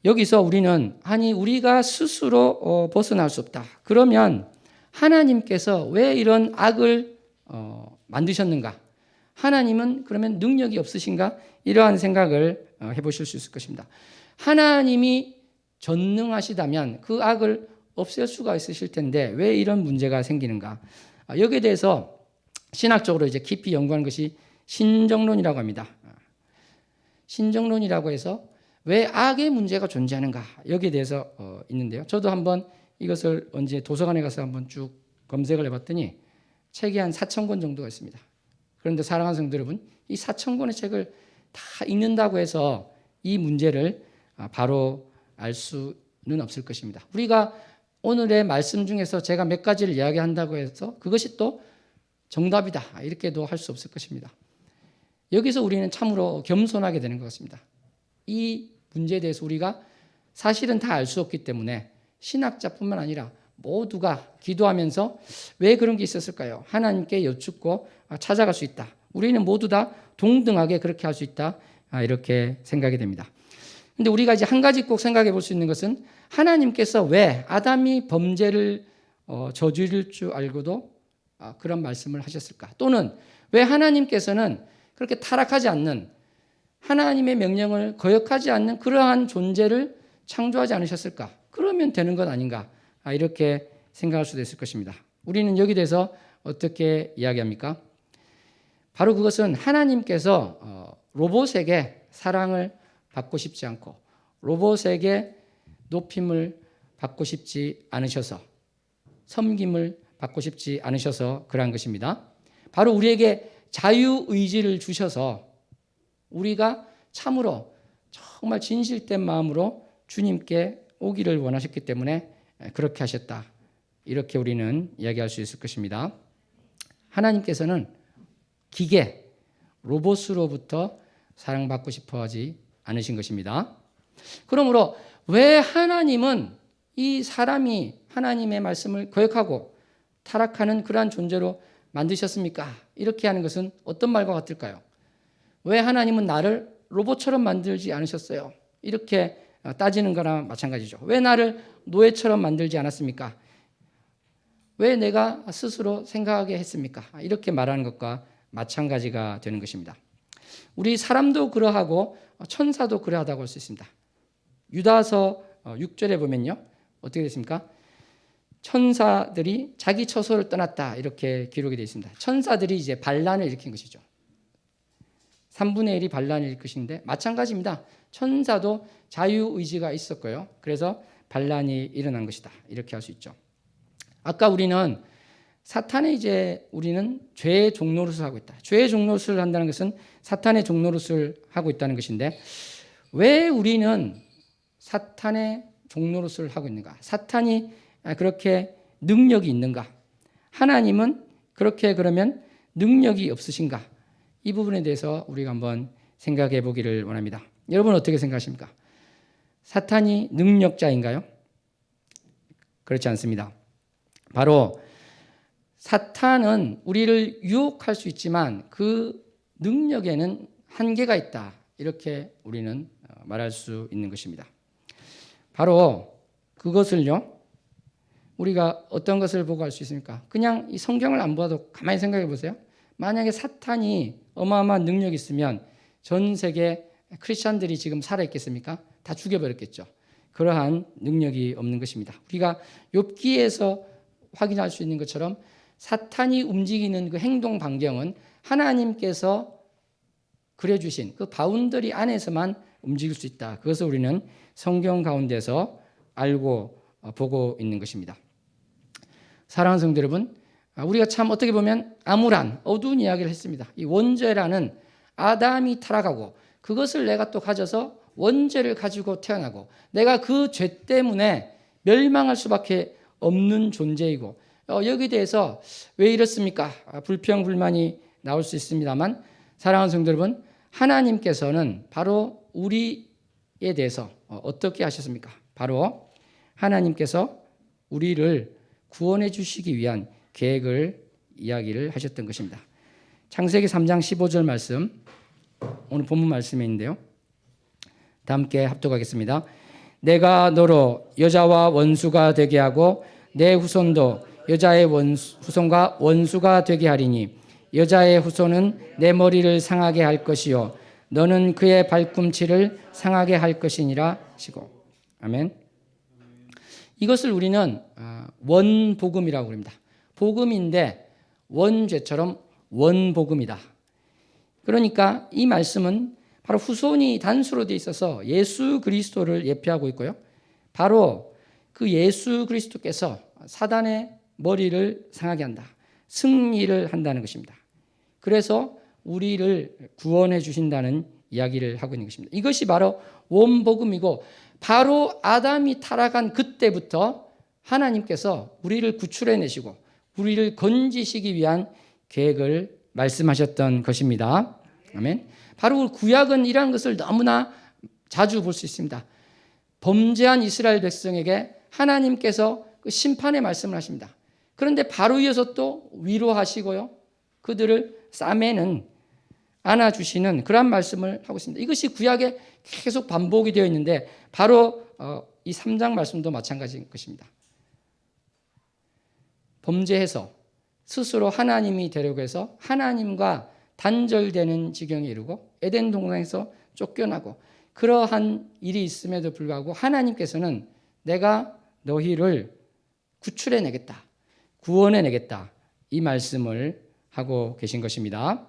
여기서 우리는 우리가 스스로 벗어날 수 없다. 그러면 하나님께서 왜 이런 악을 만드셨는가? 하나님은 그러면 능력이 없으신가? 이러한 생각을 해보실 수 있을 것입니다. 하나님이 전능하시다면 그 악을 없앨 수가 있으실 텐데 왜 이런 문제가 생기는가? 여기에 대해서 신학적으로 이제 깊이 연구하는 것이 신정론이라고 합니다. 신정론이라고 해서 왜 악의 문제가 존재하는가? 여기에 대해서 있는데요. 저도 한번 이것을 언제 도서관에 가서 한번 쭉 검색을 해봤더니 책이 한 4,000권 정도가 있습니다. 그런데 사랑하는 성도 여러분, 이 4,000권의 책을 다 읽는다고 해서 이 문제를 바로 알 수는 없을 것입니다. 우리가 오늘의 말씀 중에서 제가 몇 가지를 이야기한다고 해서 그것이 또 정답이다 이렇게도 할 수 없을 것입니다. 여기서 우리는 참으로 겸손하게 되는 것 같습니다. 이 문제에 대해서 우리가 사실은 다 알 수 없기 때문에 신학자뿐만 아니라 모두가 기도하면서 왜 그런 게 있었을까요? 하나님께 여쭙고 찾아갈 수 있다. 우리는 모두 다 동등하게 그렇게 할 수 있다. 이렇게 생각이 됩니다. 근데 우리가 이제 한 가지 꼭 생각해 볼 수 있는 것은 하나님께서 왜 아담이 범죄를 저지를 줄 알고도 그런 말씀을 하셨을까? 또는 왜 하나님께서는 그렇게 타락하지 않는 하나님의 명령을 거역하지 않는 그러한 존재를 창조하지 않으셨을까? 그러면 되는 것 아닌가? 이렇게 생각할 수도 있을 것입니다. 우리는 여기 대해서 어떻게 이야기합니까? 바로 그것은 하나님께서 로봇에게 사랑을 받고 싶지 않고 로봇에게 높임을 받고 싶지 않으셔서 섬김을 받고 싶지 않으셔서 그러한 것입니다. 바로 우리에게 자유의지를 주셔서 우리가 참으로 정말 진실된 마음으로 주님께 오기를 원하셨기 때문에 그렇게 하셨다. 이렇게 우리는 이야기할 수 있을 것입니다. 하나님께서는 기계, 로봇으로부터 사랑받고 싶어 하지 않으신 것입니다. 그러므로 왜 하나님은 이 사람이 하나님의 말씀을 거역하고 타락하는 그러한 존재로 만드셨습니까? 이렇게 하는 것은 어떤 말과 같을까요? 왜 하나님은 나를 로봇처럼 만들지 않으셨어요? 이렇게 따지는 거랑 마찬가지죠. 왜 나를 노예처럼 만들지 않았습니까? 왜 내가 스스로 생각하게 했습니까? 이렇게 말하는 것과 마찬가지가 되는 것입니다. 우리 사람도 그러하고 천사도 그러하다고 할 수 있습니다. 유다서 6절에 보면요. 어떻게 됐습니까? 천사들이 자기 처소를 떠났다 이렇게 기록이 되어 있습니다. 천사들이 이제 반란을 일으킨 것이죠. 3분의 1이 반란을 일으키는데 마찬가지입니다. 천사도 자유의지가 있었고요. 그래서 반란이 일어난 것이다. 이렇게 할 수 있죠. 아까 우리는 사탄의 우리는 죄의 종노릇을 하고 있다. 죄의 종노릇을 한다는 것은 사탄의 종노릇을 하고 있다는 것인데 왜 우리는 사탄의 종노릇을 하고 있는가? 사탄이 그렇게 능력이 있는가? 하나님은 그렇게 그러면 능력이 없으신가? 이 부분에 대해서 우리가 한번 생각해 보기를 원합니다. 여러분 어떻게 생각하십니까? 사탄이 능력자인가요? 그렇지 않습니다. 바로 사탄은 우리를 유혹할 수 있지만 그 능력에는 한계가 있다. 이렇게 우리는 말할 수 있는 것입니다. 바로 그것을요. 우리가 어떤 것을 보고 알 수 있습니까? 그냥 이 성경을 안 봐도 가만히 생각해 보세요. 만약에 사탄이 어마어마한 능력이 있으면 전 세계 크리스찬들이 지금 살아있겠습니까? 다 죽여버렸겠죠. 그러한 능력이 없는 것입니다. 우리가 욥기에서 확인할 수 있는 것처럼 사탄이 움직이는 그 행동 반경은 하나님께서 그려주신 그 바운더리 안에서만 움직일 수 있다. 그것을 우리는 성경 가운데서 알고 보고 있는 것입니다. 사랑하는 성도 여러분, 우리가 참 어떻게 보면 암울한 어두운 이야기를 했습니다. 이 원죄라는 아담이 타락하고 그것을 내가 또 가져서 원죄를 가지고 태어나고 내가 그 죄 때문에 멸망할 수밖에 없는 존재이고 여기에 대해서 왜 이렇습니까? 불평, 불만이 나올 수 있습니다만 사랑하는 성도 여러분, 하나님께서는 바로 우리에 대해서 어떻게 하셨습니까? 바로 하나님께서 우리를 구원해 주시기 위한 계획을 이야기를 하셨던 것입니다. 창세기 3장 15절 말씀, 오늘 본문 말씀에 있는데요. 다 함께 합독하겠습니다. 내가 너로 여자와 원수가 되게 하고 내 후손도 여자의 후손과 원수가 되게 하리니 여자의 후손은 내 머리를 상하게 할 것이요 너는 그의 발꿈치를 상하게 할 것이니라 하시고. 아멘. 이것을 우리는 원복음이라고 합니다. 복음인데 원죄처럼 원복음이다. 그러니까 이 말씀은 바로 후손이 단수로 되어 있어서 예수 그리스도를 예표하고 있고요. 바로 그 예수 그리스도께서 사단의 머리를 상하게 한다. 승리를 한다는 것입니다. 그래서 우리를 구원해 주신다는 이야기를 하고 있는 것입니다. 이것이 바로 원복음이고 바로 아담이 타락한 그때부터 하나님께서 우리를 구출해내시고 우리를 건지시기 위한 계획을 말씀하셨던 것입니다. 아멘. 바로 구약은 이러한 것을 너무나 자주 볼 수 있습니다. 범죄한 이스라엘 백성에게 하나님께서 그 심판의 말씀을 하십니다. 그런데 바로 이어서 또 위로하시고요. 그들을 싸매는 안아주시는 그런 말씀을 하고 있습니다. 이것이 구약에 계속 반복이 되어 있는데 바로 이 3장 말씀도 마찬가지인 것입니다. 범죄해서 스스로 하나님이 되려고 해서 하나님과 단절되는 지경에 이르고 에덴 동산에서 쫓겨나고 그러한 일이 있음에도 불구하고 하나님께서는 내가 너희를 구출해내겠다. 구원해내겠다. 이 말씀을 하고 계신 것입니다.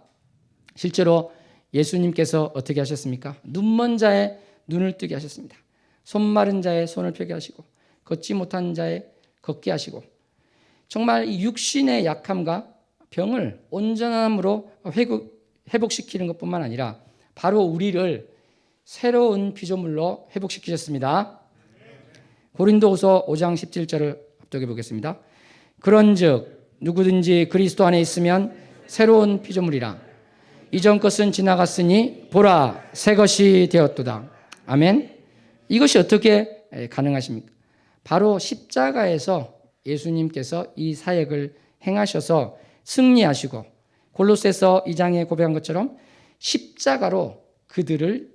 실제로 예수님께서 어떻게 하셨습니까? 눈먼 자의 눈을 뜨게 하셨습니다. 손 마른 자의 손을 펴게 하시고 걷지 못한 자의 걷게 하시고 정말 이 육신의 약함과 병을 온전함으로 회복시키는 것뿐만 아니라 바로 우리를 새로운 피조물로 회복시키셨습니다. 고린도후서 5장 17절을 합독해 보겠습니다. 그런즉 누구든지 그리스도 안에 있으면 새로운 피조물이라 이전 것은 지나갔으니 보라 새 것이 되었도다. 아멘. 이것이 어떻게 가능하십니까? 바로 십자가에서 예수님께서 이 사역을 행하셔서 승리하시고 골로새서 2장에 고백한 것처럼 십자가로 그들을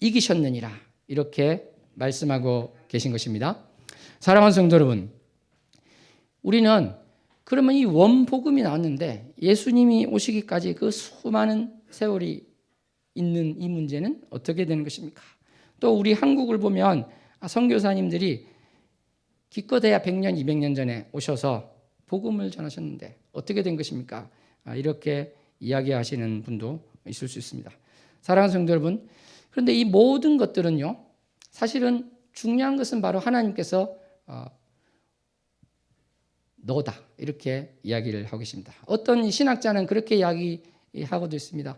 이기셨느니라 이렇게 말씀하고 계신 것입니다. 사랑하는 성도 여러분, 우리는 그러면 이 원복음이 나왔는데 예수님이 오시기까지 그 수많은 세월이 있는 이 문제는 어떻게 되는 것입니까? 또 우리 한국을 보면 선교사님들이 기껏해야 100년, 200년 전에 오셔서 복음을 전하셨는데 어떻게 된 것입니까? 이렇게 이야기하시는 분도 있을 수 있습니다. 사랑하는 성도 여러분, 그런데 이 모든 것들은요, 사실은 중요한 것은 바로 하나님께서 너다 이렇게 이야기를 하고 계십니다. 어떤 신학자는 그렇게 이야기하고도 있습니다.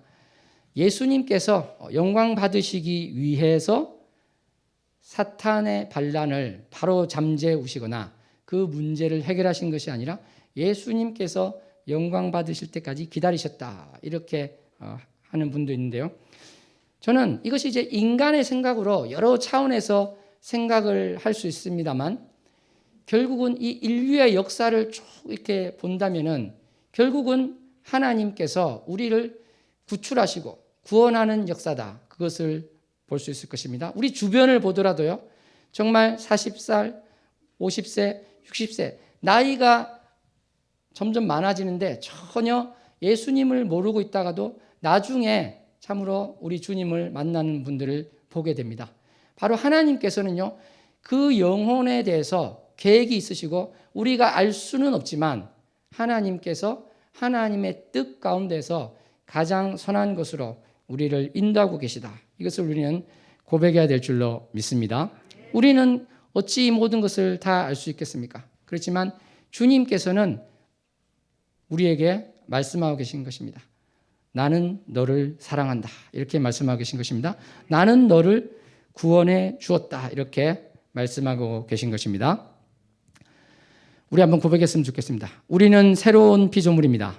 예수님께서 영광 받으시기 위해서 사탄의 반란을 바로 잠재우시거나 그 문제를 해결하신 것이 아니라 예수님께서 영광 받으실 때까지 기다리셨다 이렇게 하는 분도 있는데요. 저는 이것이 이제 인간의 생각으로 여러 차원에서 생각을 할 수 있습니다만 결국은 이 인류의 역사를 쭉 이렇게 본다면은 결국은 하나님께서 우리를 구출하시고 구원하는 역사다. 그것을 볼 수 있을 것입니다. 우리 주변을 보더라도요. 정말 40살, 50세, 60세 나이가 점점 많아지는데 전혀 예수님을 모르고 있다가도 나중에 참으로 우리 주님을 만나는 분들을 보게 됩니다. 바로 하나님께서는요. 그 영혼에 대해서 계획이 있으시고 우리가 알 수는 없지만 하나님께서 하나님의 뜻 가운데서 가장 선한 것으로 우리를 인도하고 계시다. 이것을 우리는 고백해야 될 줄로 믿습니다. 우리는 어찌 이 모든 것을 다 알 수 있겠습니까? 그렇지만 주님께서는 우리에게 말씀하고 계신 것입니다. 나는 너를 사랑한다. 이렇게 말씀하고 계신 것입니다. 나는 너를 구원해 주었다. 이렇게 말씀하고 계신 것입니다. 우리 한번 고백했으면 좋겠습니다. 우리는 새로운 피조물입니다.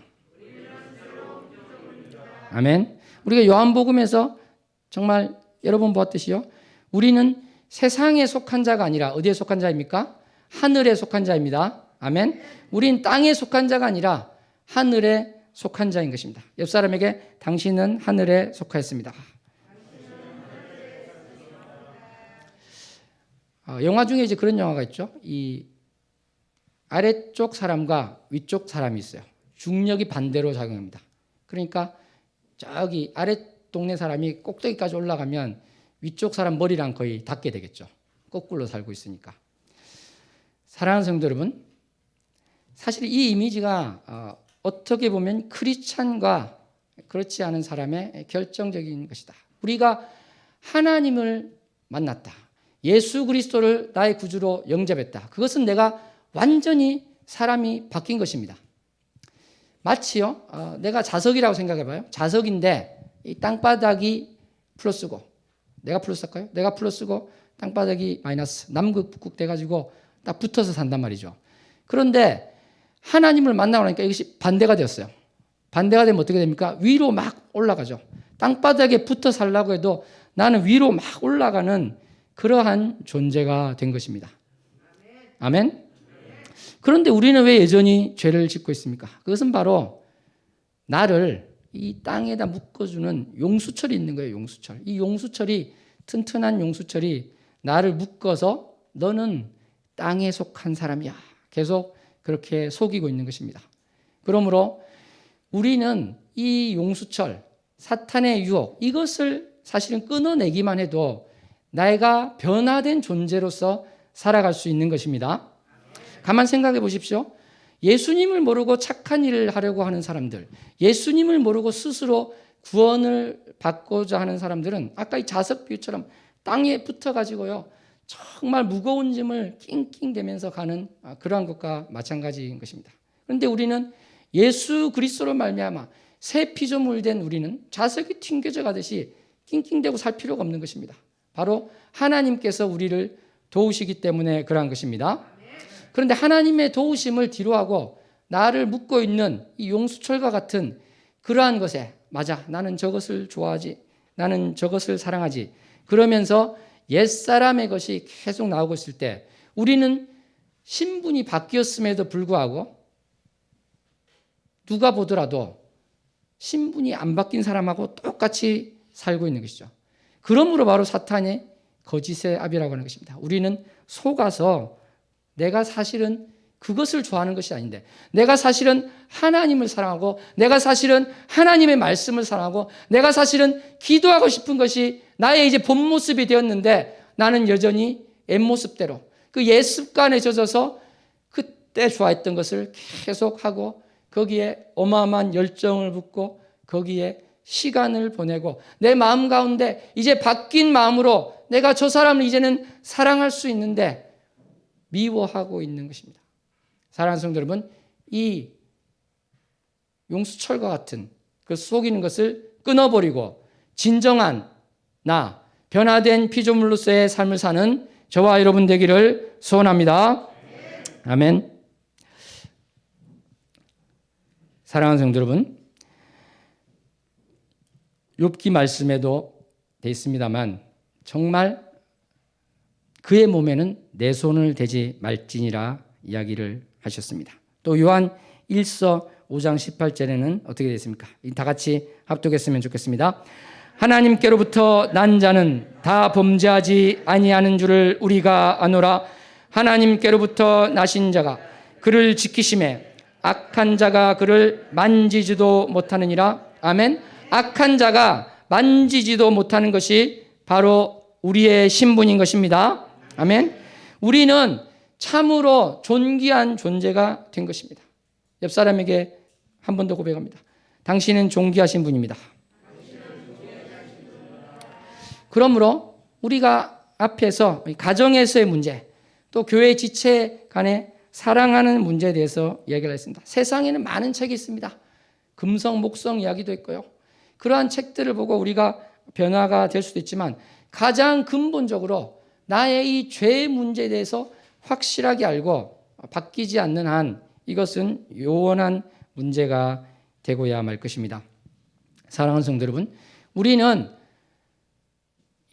아멘. 우리가 요한복음에서 정말 여러 번 보았듯이요. 우리는 세상에 속한 자가 아니라 어디에 속한 자입니까? 하늘에 속한 자입니다. 아멘. 우린 땅에 속한 자가 아니라 하늘에 속한 자인 것입니다. 옆 사람에게 당신은 하늘에 속하였습니다. 영화 중에 이제 그런 영화가 있죠. 이 아래쪽 사람과 위쪽 사람이 있어요. 중력이 반대로 작용합니다. 그러니까 저기 아래 동네 사람이 꼭대기까지 올라가면 위쪽 사람 머리랑 거의 닿게 되겠죠. 거꾸로 살고 있으니까. 사랑하는 성도 여러분, 사실 이 이미지가 어떻게 보면 크리스찬과 그렇지 않은 사람의 결정적인 것이다. 우리가 하나님을 만났다. 예수 그리스도를 나의 구주로 영접했다. 그것은 내가 완전히 사람이 바뀐 것입니다. 마치요, 내가 자석이라고 생각해봐요. 자석인데 이 땅바닥이 플러스고, 내가 플러스일까요? 내가 플러스고 땅바닥이 마이너스, 남극 돼가지고 딱 붙어서 산단 말이죠. 그런데 하나님을 만나고 나니까 이것이 반대가 되었어요. 반대가 되면 어떻게 됩니까? 위로 막 올라가죠. 땅바닥에 붙어 살라고 해도 나는 위로 막 올라가는 그러한 존재가 된 것입니다. 아멘? 그런데 우리는 왜 여전히 죄를 짓고 있습니까? 그것은 바로 나를 이 땅에다 묶어주는 용수철이 있는 거예요. 용수철. 이 용수철이, 튼튼한 용수철이 나를 묶어서 너는 땅에 속한 사람이야. 계속 그렇게 속이고 있는 것입니다. 그러므로 우리는 이 용수철, 사탄의 유혹, 이것을 사실은 끊어내기만 해도 내가 변화된 존재로서 살아갈 수 있는 것입니다. 가만 생각해 보십시오. 예수님을 모르고 착한 일을 하려고 하는 사람들, 예수님을 모르고 스스로 구원을 받고자 하는 사람들은 아까 이 자석 비유처럼 땅에 붙어가지고요, 정말 무거운 짐을 낑낑대면서 가는 그러한 것과 마찬가지인 것입니다. 그런데 우리는 예수 그리스도로 말미암아 새 피조물 된 우리는 자석이 튕겨져 가듯이 낑낑대고 살 필요가 없는 것입니다. 바로 하나님께서 우리를 도우시기 때문에 그러한 것입니다. 그런데 하나님의 도우심을 뒤로하고 나를 묶고 있는 이 용수철과 같은 그러한 것에, 맞아, 나는 저것을 좋아하지, 나는 저것을 사랑하지, 그러면서 옛사람의 것이 계속 나오고 있을 때 우리는 신분이 바뀌었음에도 불구하고 누가 보더라도 신분이 안 바뀐 사람하고 똑같이 살고 있는 것이죠. 그러므로 바로 사탄의 거짓의 압이라고 하는 것입니다. 우리는 속아서 내가 사실은 그것을 좋아하는 것이 아닌데, 내가 사실은 하나님을 사랑하고, 내가 사실은 하나님의 말씀을 사랑하고, 내가 사실은 기도하고 싶은 것이 나의 이제 본 모습이 되었는데 나는 여전히 옛 모습대로, 그 옛 습관에 젖어서 그때 좋아했던 것을 계속하고 거기에 어마어마한 열정을 붓고 거기에 시간을 보내고 내 마음 가운데 이제 바뀐 마음으로 내가 저 사람을 이제는 사랑할 수 있는데 미워하고 있는 것입니다. 사랑하는 성도 여러분, 이 용수철과 같은 그 속이는 것을 끊어버리고 진정한 나, 변화된 피조물로서의 삶을 사는 저와 여러분 되기를 소원합니다. 아멘. 사랑하는 성도 여러분, 욥기 말씀에도 되어 있습니다만 정말 그의 몸에는 내 손을 대지 말지니라 이야기를 하셨습니다. 또 요한 1서 5장 18절에는 어떻게 되어 있습니까? 다 같이 합독했으면 좋겠습니다. 하나님께로부터 난 자는 다 범죄하지 아니하는 줄을 우리가 아노라. 하나님께로부터 나신 자가 그를 지키심에 악한 자가 그를 만지지도 못하느니라. 아멘. 악한 자가 만지지도 못하는 것이 바로 우리의 신분인 것입니다. 아멘. 우리는 참으로 존귀한 존재가 된 것입니다. 옆 사람에게 한 번 더 고백합니다. 당신은 존귀하신 분입니다. 그러므로 우리가 앞에서 가정에서의 문제, 또 교회 지체 간의 사랑하는 문제에 대해서 이야기를 했습니다. 세상에는 많은 책이 있습니다. 금성, 목성 이야기도 있고요. 그러한 책들을 보고 우리가 변화가 될 수도 있지만 가장 근본적으로 나의 이 죄의 문제에 대해서 확실하게 알고 바뀌지 않는 한 이것은 요원한 문제가 되고야 말 것입니다. 사랑하는 성도 여러분, 우리는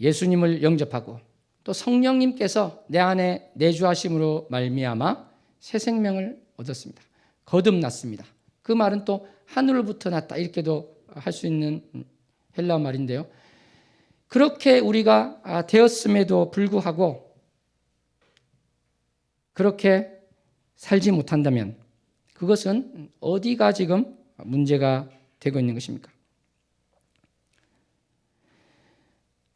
예수님을 영접하고 또 성령님께서 내 안에 내주하심으로 말미암아 새 생명을 얻었습니다. 거듭났습니다. 그 말은 또 하늘로부터 났다 이렇게도 할 수 있는 헬라어 말인데요. 그렇게 우리가 되었음에도 불구하고 그렇게 살지 못한다면 그것은 어디가 지금 문제가 되고 있는 것입니까?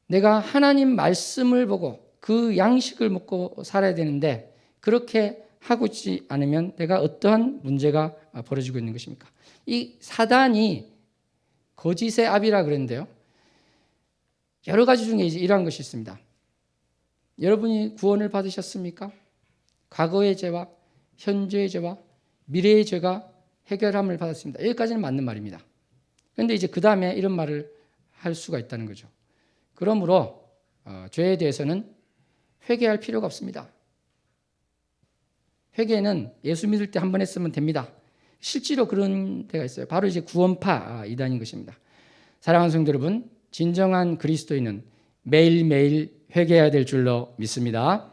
내가 하나님 말씀을 보고 그 양식을 먹고 살아야 되는데 그렇게 하고 있지 않으면 내가 어떠한 문제가 벌어지고 있는 것입니까? 이 사단이 거짓의 압이라 그랬는데요. 여러 가지 중에 이제 이러한 것이 있습니다. 여러분이 구원을 받으셨습니까? 과거의 죄와 현재의 죄와 미래의 죄가 해결함을 받았습니다. 여기까지는 맞는 말입니다. 그런데 이제 그 다음에 이런 말을 할 수가 있다는 거죠. 그러므로 죄에 대해서는 회개할 필요가 없습니다. 회개는 예수 믿을 때 한 번 했으면 됩니다. 실제로 그런 데가 있어요. 바로 이제 구원파 이단인 것입니다. 사랑하는 성도 여러분, 진정한 그리스도인은 매일매일 회개해야 될 줄로 믿습니다.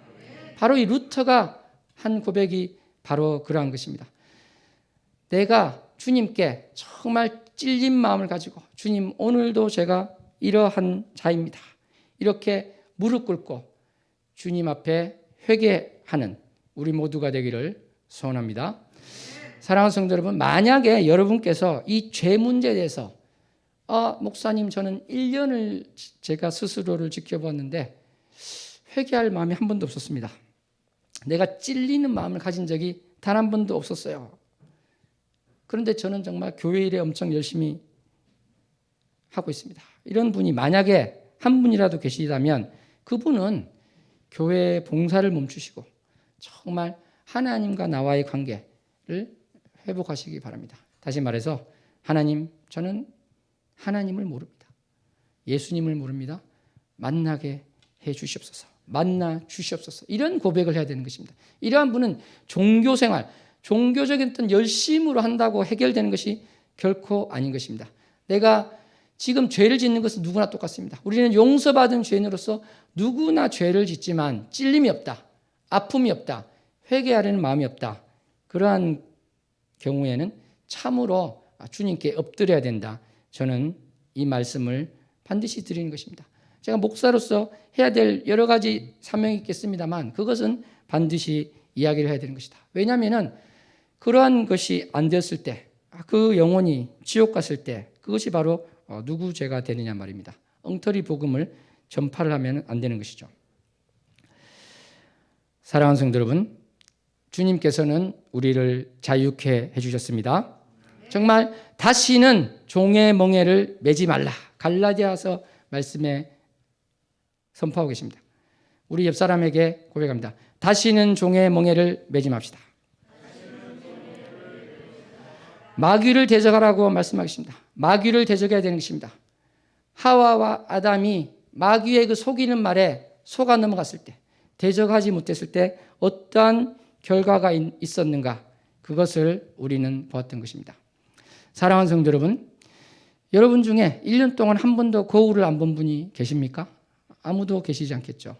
바로 이 루터가 한 고백이 바로 그러한 것입니다. 내가 주님께 정말 찔린 마음을 가지고 주님 오늘도 제가 이러한 자입니다. 이렇게 무릎 꿇고 주님 앞에 회개하는 우리 모두가 되기를 소원합니다. 사랑하는 성도 여러분, 만약에 여러분께서 이 죄 문제에 대해서 목사님 저는 1년을 제가 스스로를 지켜보았는데 회개할 마음이 한 번도 없었습니다. 내가 찔리는 마음을 가진 적이 단 한 번도 없었어요. 그런데 저는 정말 교회 일에 엄청 열심히 하고 있습니다. 이런 분이 만약에 한 분이라도 계시다면 그분은 교회 봉사를 멈추시고 정말 하나님과 나와의 관계를 회복하시기 바랍니다. 다시 말해서 하나님, 저는 하나님을 모릅니다. 예수님을 모릅니다. 만나게 해 주시옵소서. 만나 주시옵소서. 이런 고백을 해야 되는 것입니다. 이러한 분은 종교생활, 종교적인 어떤 열심으로 한다고 해결되는 것이 결코 아닌 것입니다. 내가 지금 죄를 짓는 것은 누구나 똑같습니다. 우리는 용서받은 죄인으로서 누구나 죄를 짓지만 찔림이 없다, 아픔이 없다, 회개하려는 마음이 없다. 그러한 경우에는 참으로 주님께 엎드려야 된다. 저는 이 말씀을 반드시 드리는 것입니다. 제가 목사로서 해야 될 여러 가지 사명이 있겠습니다만 그것은 반드시 이야기를 해야 되는 것이다. 왜냐하면 그러한 것이 안 되었을 때, 그 영혼이 지옥 갔을 때 그것이 바로 누구 죄가 되느냐 말입니다. 엉터리 복음을 전파를 하면 안 되는 것이죠. 사랑하는 성도 여러분, 주님께서는 우리를 자유케 해주셨습니다. 정말 다시는 종의 멍에를 매지 말라. 갈라디아서 말씀에 선포하고 계십니다. 우리 옆 사람에게 고백합니다. 다시는 종의 멍에를 매지 맙시다. 마귀를 대적하라고 말씀하십니다. 마귀를 대적해야 되는 것입니다. 하와와 아담이 마귀의 그 속이는 말에 속아 넘어갔을 때, 대적하지 못했을 때 어떠한 결과가 있었는가, 그것을 우리는 보았던 것입니다. 사랑하는 성도 여러분, 여러분 중에 1년 동안 한 번도 거울을 안 본 분이 계십니까? 아무도 계시지 않겠죠.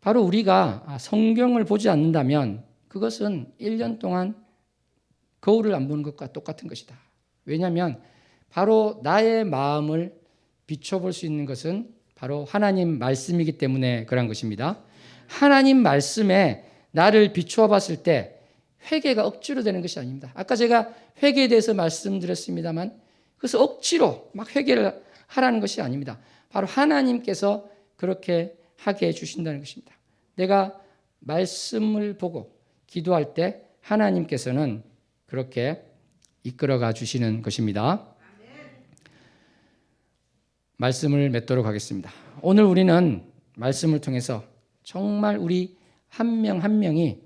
바로 우리가 성경을 보지 않는다면 그것은 1년 동안 거울을 안 보는 것과 똑같은 것이다. 왜냐하면 바로 나의 마음을 비춰볼 수 있는 것은 바로 하나님 말씀이기 때문에 그런 것입니다. 하나님 말씀에 나를 비추어 봤을 때 회개가 억지로 되는 것이 아닙니다. 아까 제가 회개에 대해서 말씀드렸습니다만 그래서 억지로 막 회개를 하라는 것이 아닙니다. 바로 하나님께서 그렇게 하게 해주신다는 것입니다. 내가 말씀을 보고 기도할 때 하나님께서는 그렇게 이끌어가 주시는 것입니다. 말씀을 맺도록 하겠습니다. 오늘 우리는 말씀을 통해서 정말 우리 한 명 한 명이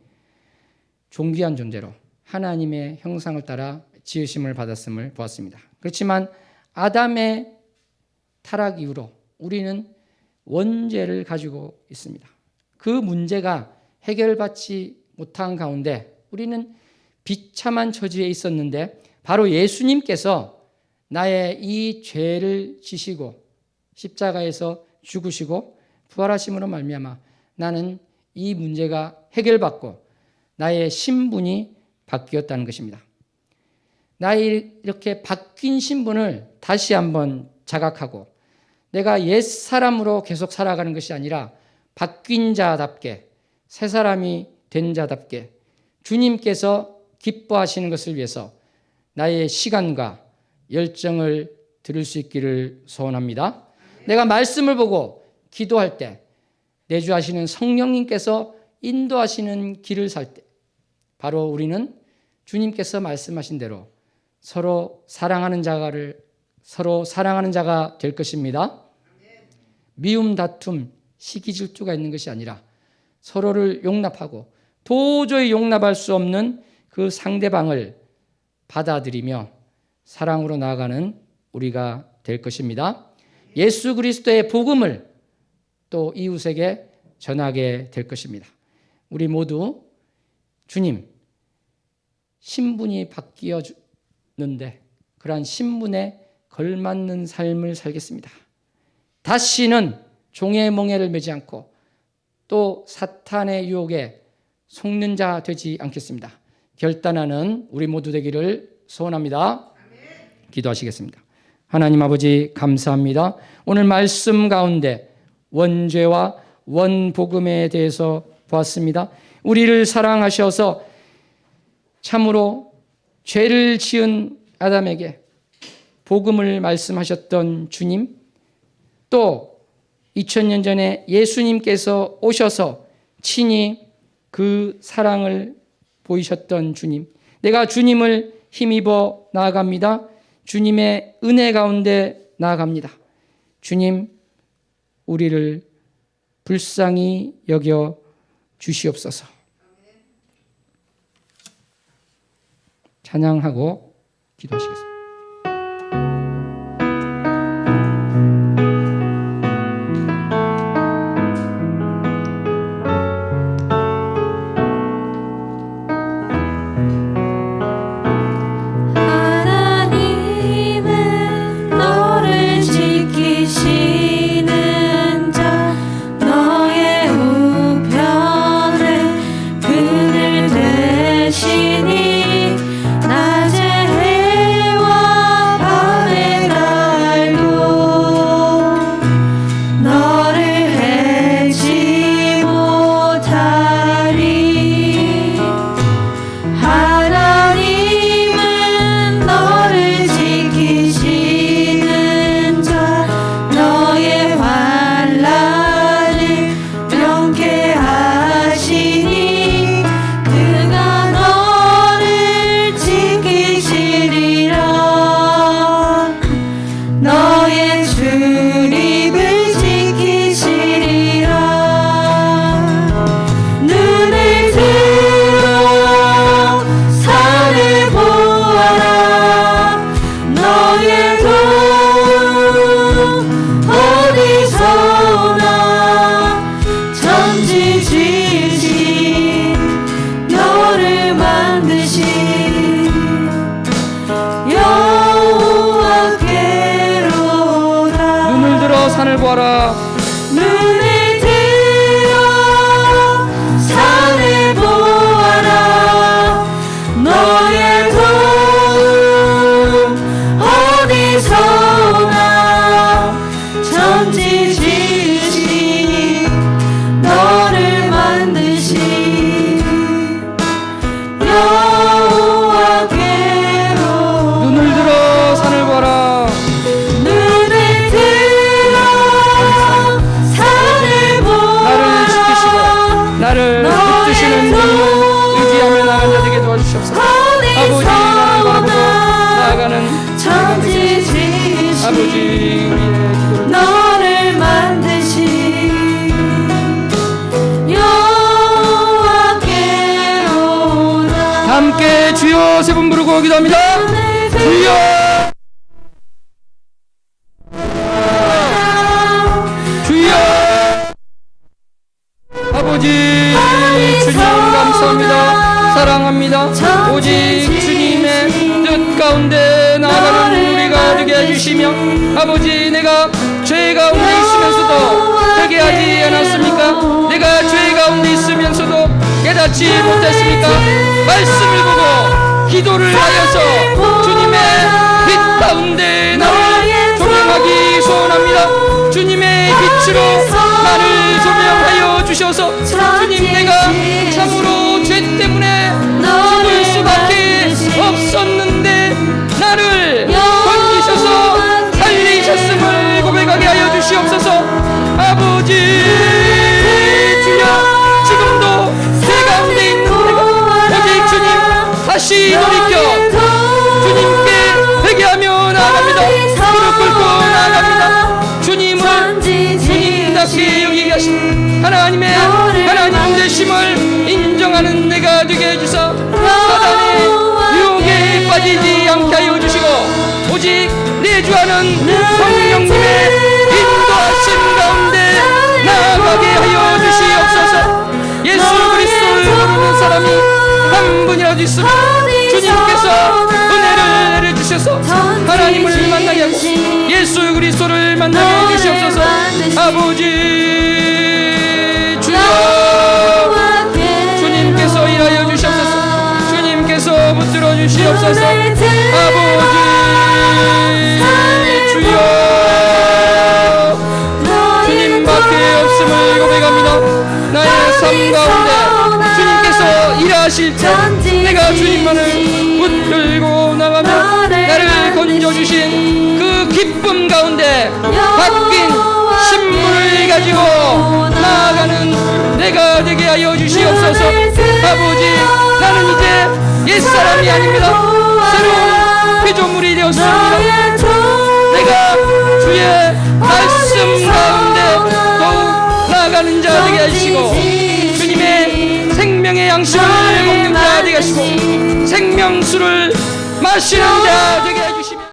존귀한 존재로 하나님의 형상을 따라 지으심을 받았음을 보았습니다. 그렇지만 아담의 타락 이후로 우리는 원죄를 가지고 있습니다. 그 문제가 해결받지 못한 가운데 우리는 비참한 처지에 있었는데 바로 예수님께서 나의 이 죄를 지시고 십자가에서 죽으시고 부활하심으로 말미암아 나는 이 문제가 해결받고 나의 신분이 바뀌었다는 것입니다. 나의 이렇게 바뀐 신분을 다시 한번 자각하고 내가 옛 사람으로 계속 살아가는 것이 아니라 바뀐 자답게 새 사람이 된 자답게 주님께서 기뻐하시는 것을 위해서 나의 시간과 열정을 드릴 수 있기를 소원합니다. 내가 말씀을 보고 기도할 때 내주하시는 성령님께서 인도하시는 길을 살 때 바로 우리는 주님께서 말씀하신 대로 서로 사랑하는 자가 될 것입니다. 미움, 다툼, 시기, 질투가 있는 것이 아니라 서로를 용납하고 도저히 용납할 수 없는 그 상대방을 받아들이며 사랑으로 나아가는 우리가 될 것입니다. 예수 그리스도의 복음을 또 이웃에게 전하게 될 것입니다. 우리 모두 주님 신분이 바뀌었는데 그러한 신분에 걸맞는 삶을 살겠습니다. 다시는 종의 멍에를 매지 않고 또 사탄의 유혹에 속는 자 되지 않겠습니다. 결단하는 우리 모두 되기를 소원합니다. 기도하시겠습니다. 하나님 아버지 감사합니다. 오늘 말씀 가운데 원죄와 원복음에 대해서 보았습니다. 우리를 사랑하셔서 참으로 죄를 지은 아담에게 복음을 말씀하셨던 주님, 또 2000년 전에 예수님께서 오셔서 친히 그 사랑을 보이셨던 주님, 내가 주님을 힘입어 나아갑니다. 주님의 은혜 가운데 나아갑니다. 주님, 우리를 불쌍히 여겨 주시옵소서. 찬양하고 기도하시겠습니다. 너 산을 보아라. 눈을 들어 산을 보아라. 너의 도움 어디서나. 천지 지으신 너를 만드신 여호와께로. 눈을 들어 산을 보아라. 눈을 들어 산을 보아라. 나를 붙드시는 주님을 의지하며 나간 자들에게 도와주시옵소서. 아버지, 나를 바라보고 나아가는 천지 지으신 아버지, 우리의 기도를 너를 만드신 여호와께로다. 함께 주여 세 번 부르고 기도합니다. 주여, 주여. 아버지, 주님 감사합니다. 사랑합니다. 오직 주님의 뜻 가운데 나아가는 우리가 되게 해주시며, 아버지, 내가 죄 가운데 있으면서도 회개하지 않았습니까? 내가 죄 가운데 있으면서도 깨닫지 못했습니까? 말씀을 보고 기도를 하여서 주님의 빛 가운데 나를 조명하기 소원합니다. 주님의 빛으로 나를 조명하여 주셔서, 주님, 내가 참으로 죄 때문에 죽을 수밖에 없었는데 나를 건지셔서 살리셨음을 고백하게 하여 주시옵소서. 아버지, 주여, 지금도 죄 가운데 있는 내가 오직 주님 다시 돌이켜 주님께 회개하며 나아갑니다. 무릎 꿇고 나아갑니다. 주님을 주님답게 여기게 하신 하나님 되심을 인정하는 내가 되게 해주사 사단의 유혹에 빠지지 않게 하여 주시고, 오직 내주하는 성령님의 인도하심 가운데 나아가게 하여 주시옵소서. 예수 그리스도를 모르는 사람이 한 분이라도 있으면 주님께서 은혜를 내려주셔서 하나님을 만나게 하고 예수 그리스도를 만나게 해주시옵소서. 아버지, 주여, 주님께서 일하여 주시옵소서. 주님께서 붙들어 주시옵소서. 아버지, 주여, 주님밖에 없음을 고백합니다. 나의 삶 가운데 주님께서 일하실 때 내가 주님만을 붙들고 나가며 나를 건져주신 그 기쁨 가운데 바뀐 신분을 가지고 나아가는 내가 되게 하여 주시옵소서. 아버지, 나는 이제 옛사람이 아닙니다. 새로운 피조물이 되었습니다. 내가 주의 말씀 가운데 더욱 나아가는 자 되게 하시고, 주님의 생명의 양식을 먹는 자 되게 하시고 생명수를 마시는 자 되게 해주시옵소서.